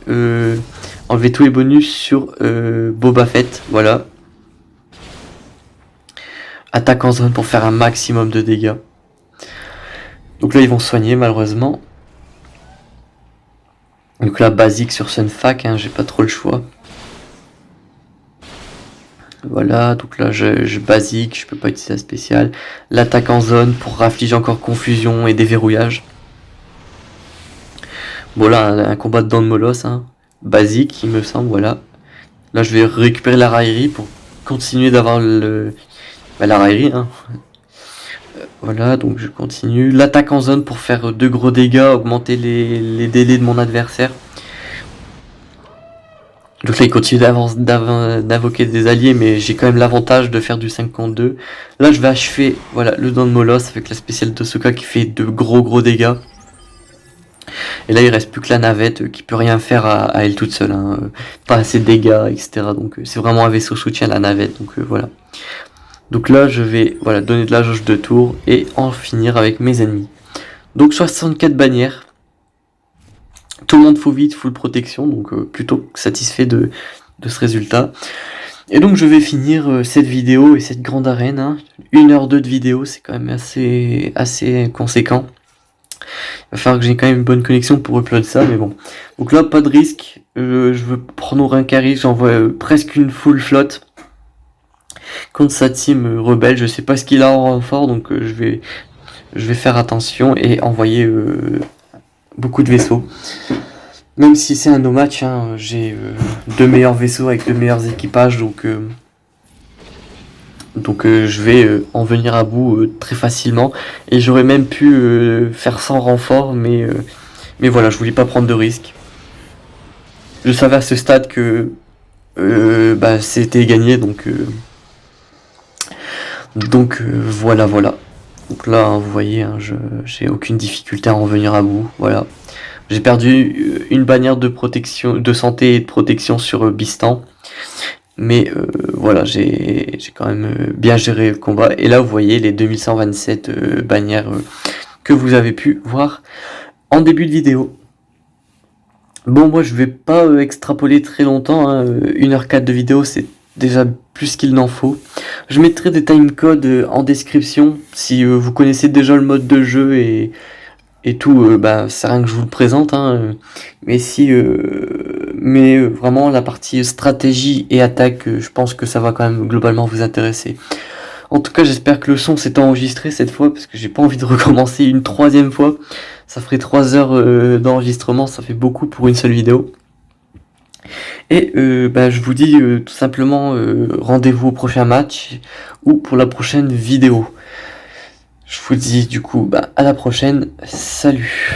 enlever tous les bonus sur Boba Fett. Voilà. Attaque en zone pour faire un maximum de dégâts. Donc là, ils vont soigner malheureusement. Donc là, basique sur Sunfac, hein, j'ai pas trop le choix. Voilà, donc là, je basique, je peux pas utiliser la spéciale. L'attaque en zone pour affliger encore confusion et déverrouillage. Bon là, un combat de Dan Molos, hein, basique, il me semble, voilà. Là, je vais récupérer la raillerie pour continuer d'avoir la raillerie, hein. Voilà, donc je continue. L'attaque en zone pour faire de gros dégâts, augmenter les délais de mon adversaire. Donc là, il continue d'invoquer des alliés, mais j'ai quand même l'avantage de faire du 5 contre 2. Là, je vais achever voilà, le Dan Molos avec la spéciale d'Ahsoka qui fait de gros dégâts. Et là, il reste plus que la navette qui peut rien faire à elle toute seule, hein. Pas assez de dégâts, etc. Donc c'est vraiment un vaisseau soutien, la navette. Donc voilà. Donc là, je vais voilà, donner de la jauge de tour et en finir avec mes ennemis. Donc 64 bannières. Tout le monde faut vite, full protection, donc plutôt satisfait de ce résultat. Et donc je vais finir cette vidéo et cette grande arène, hein. 1h02 de vidéo, c'est quand même assez conséquent. Il va falloir que j'ai quand même une bonne connexion pour upload ça, mais bon. Donc là, pas de risque, je veux prendre un carry, j'envoie presque une full flotte contre sa team rebelle, je sais pas ce qu'il a en renfort, donc je vais faire attention et envoyer beaucoup de vaisseaux. Même si c'est un no match, hein, j'ai deux meilleurs vaisseaux avec deux meilleurs équipages, donc je vais en venir à bout très facilement. Et j'aurais même pu faire sans renfort, mais voilà, je voulais pas prendre de risques. Je savais à ce stade que c'était gagné, donc voilà. Donc là, hein, vous voyez, hein, j'ai aucune difficulté à en venir à bout, voilà. J'ai perdu une bannière de protection, de santé et de protection sur Bistan. Mais voilà, j'ai quand même bien géré le combat. Et là, vous voyez les 2127 bannières que vous avez pu voir en début de vidéo. Bon, moi, je vais pas extrapoler très longtemps, hein. 1h04 de vidéo, c'est déjà plus qu'il n'en faut. Je mettrai des timecodes en description si vous connaissez déjà le mode de jeu et tout, c'est rien que je vous le présente, hein. Mais si mais vraiment la partie stratégie et attaque, je pense que ça va quand même globalement vous intéresser. En tout cas, j'espère que le son s'est enregistré cette fois, parce que j'ai pas envie de recommencer une troisième fois. Ça ferait 3 heures d'enregistrement, ça fait beaucoup pour une seule vidéo. Et je vous dis tout simplement rendez-vous au prochain match ou pour la prochaine vidéo. Je vous dis du coup à la prochaine, salut.